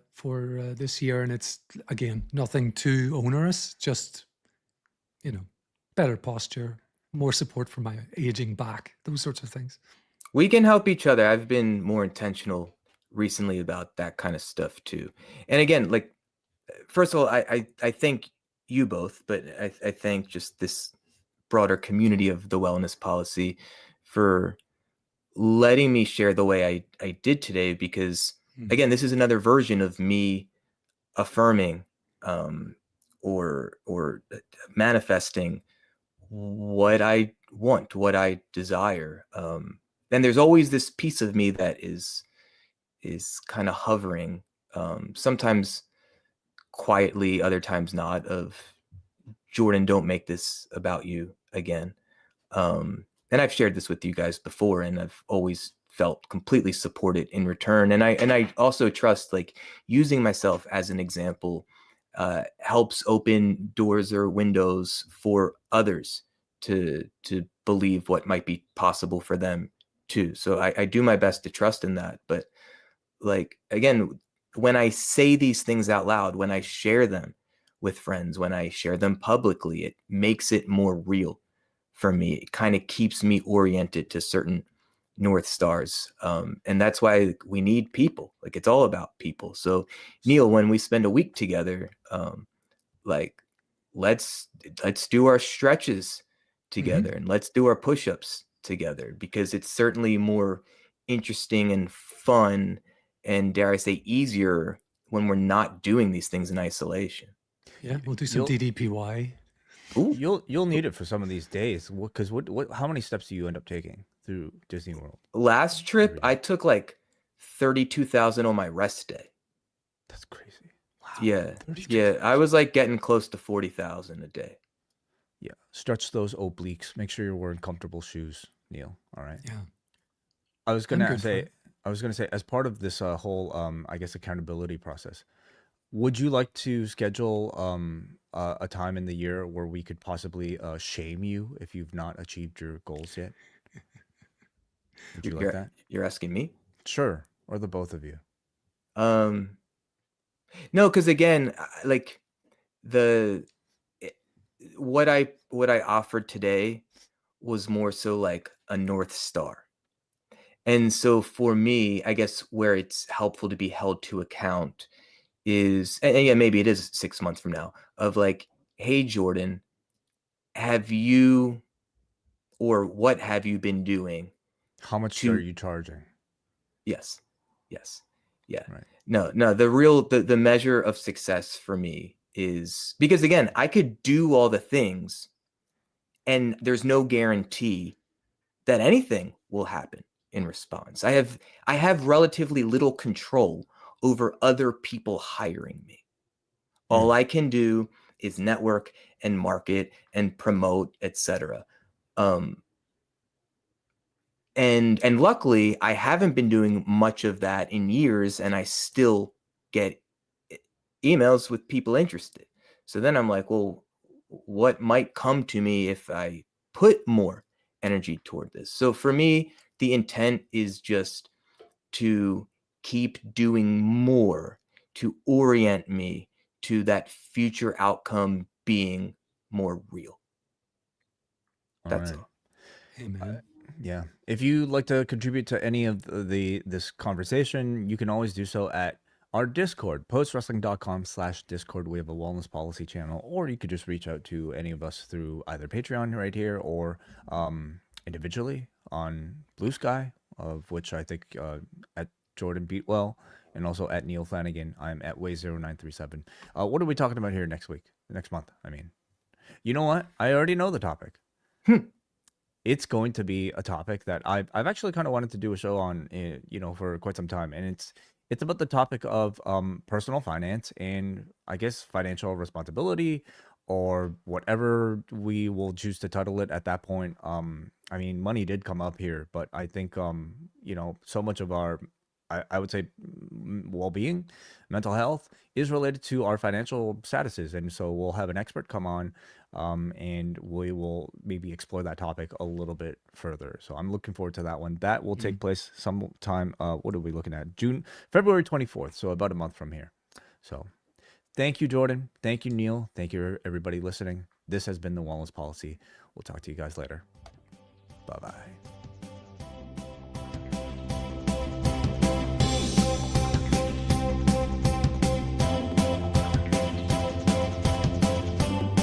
[SPEAKER 3] this year, and it's again nothing too onerous. Just better posture, more support for my aging back, those sorts of things.
[SPEAKER 2] We can help each other. I've been more intentional recently about that kind of stuff too. And again, like, first of all, I thank you both, but I thank just this broader community of the wellness policy for letting me share the way I did today, because again, this is another version of me affirming or manifesting what I want, what I desire. And there's always this piece of me that is kind of hovering, sometimes quietly, other times not, of Jordan, don't make this about you again. and I've shared this with you guys before, and I've always felt completely supported in return. And I also trust, like, using myself as an example helps open doors or windows for others to believe what might be possible for them too. So I do my best to trust in that. But like, again, when I say these things out loud, when I share them with friends, when I share them publicly, it makes it more real for me. It kind of keeps me oriented to certain North Stars. And that's why we need people. Like, it's all about people. So Neal, when we spend a week together, like, let's do our stretches together, and let's do our push-ups together, because it's certainly more interesting and fun, and dare I say easier, when we're not doing these things in isolation.
[SPEAKER 3] Yeah, we'll do some
[SPEAKER 1] You'll-
[SPEAKER 3] DDPY.
[SPEAKER 2] Ooh.
[SPEAKER 1] You'll need it for some of these days. Because what how many steps do you end up taking through Disney World?
[SPEAKER 2] Last trip, I took like 32,000 on my rest day.
[SPEAKER 1] That's crazy. Wow.
[SPEAKER 2] Yeah. Yeah. I was like getting close to 40,000 a day.
[SPEAKER 1] Yeah. Stretch those obliques. Make sure you're wearing comfortable shoes, Neal. All right.
[SPEAKER 3] Yeah.
[SPEAKER 1] I was
[SPEAKER 3] I'm
[SPEAKER 1] gonna
[SPEAKER 3] good for
[SPEAKER 1] say
[SPEAKER 3] it.
[SPEAKER 1] as part of this whole I guess accountability process, would you like to schedule a time in the year where we could possibly shame you if you've not achieved your goals yet? Would you like that?
[SPEAKER 2] You're asking me?
[SPEAKER 1] Sure. Or the both of you.
[SPEAKER 2] No, because again, like, what I offered today was more so like a North Star. And so for me, I guess where it's helpful to be held to account is, and yeah, maybe it is 6 months from now, of like, hey, Jordan, have you, or what have you been doing?
[SPEAKER 1] How much
[SPEAKER 2] to-
[SPEAKER 1] are you charging?
[SPEAKER 2] Yes. Yeah.
[SPEAKER 1] Right.
[SPEAKER 2] No, the measure of success for me is, because again, I could do all the things and there's no guarantee that anything will happen in response. I have relatively little control over other people hiring me. All I can do is network and market and promote, etc. And luckily, I haven't been doing much of that in years, and I still get emails with people interested. So then I'm like, well, what might come to me if I put more energy toward this? So for me, the intent is just to keep doing more to orient me to that future outcome being more real. That's all.
[SPEAKER 3] Amen.
[SPEAKER 1] Yeah. If you'd like to contribute to any of this conversation, you can always do so at our Discord, postwrestling.com/Discord. We have a wellness policy channel, or you could just reach out to any of us through either Patreon right here or individually on Blue Sky, of which I think at Jordan Beatwell, and also at Neal Flanagan. I'm at Way0937. What are we talking about here next month? I mean, you know what? I already know the topic. It's going to be a topic that I've actually kind of wanted to do a show on, for quite some time, and it's about the topic of personal finance and, I guess, financial responsibility, or whatever we will choose to title it at that point. I mean, money did come up here, but I think so much of our, I would say, well-being, mental health is related to our financial statuses, and so we'll have an expert come on, and we will maybe explore that topic a little bit further. So I'm looking forward to that one. That will take place sometime. What are we looking at? February 24th. So about a month from here. So thank you, Jordan. Thank you, Neal. Thank you, everybody listening. This has been the Wellness Policy. We'll talk to you guys later. Bye-bye.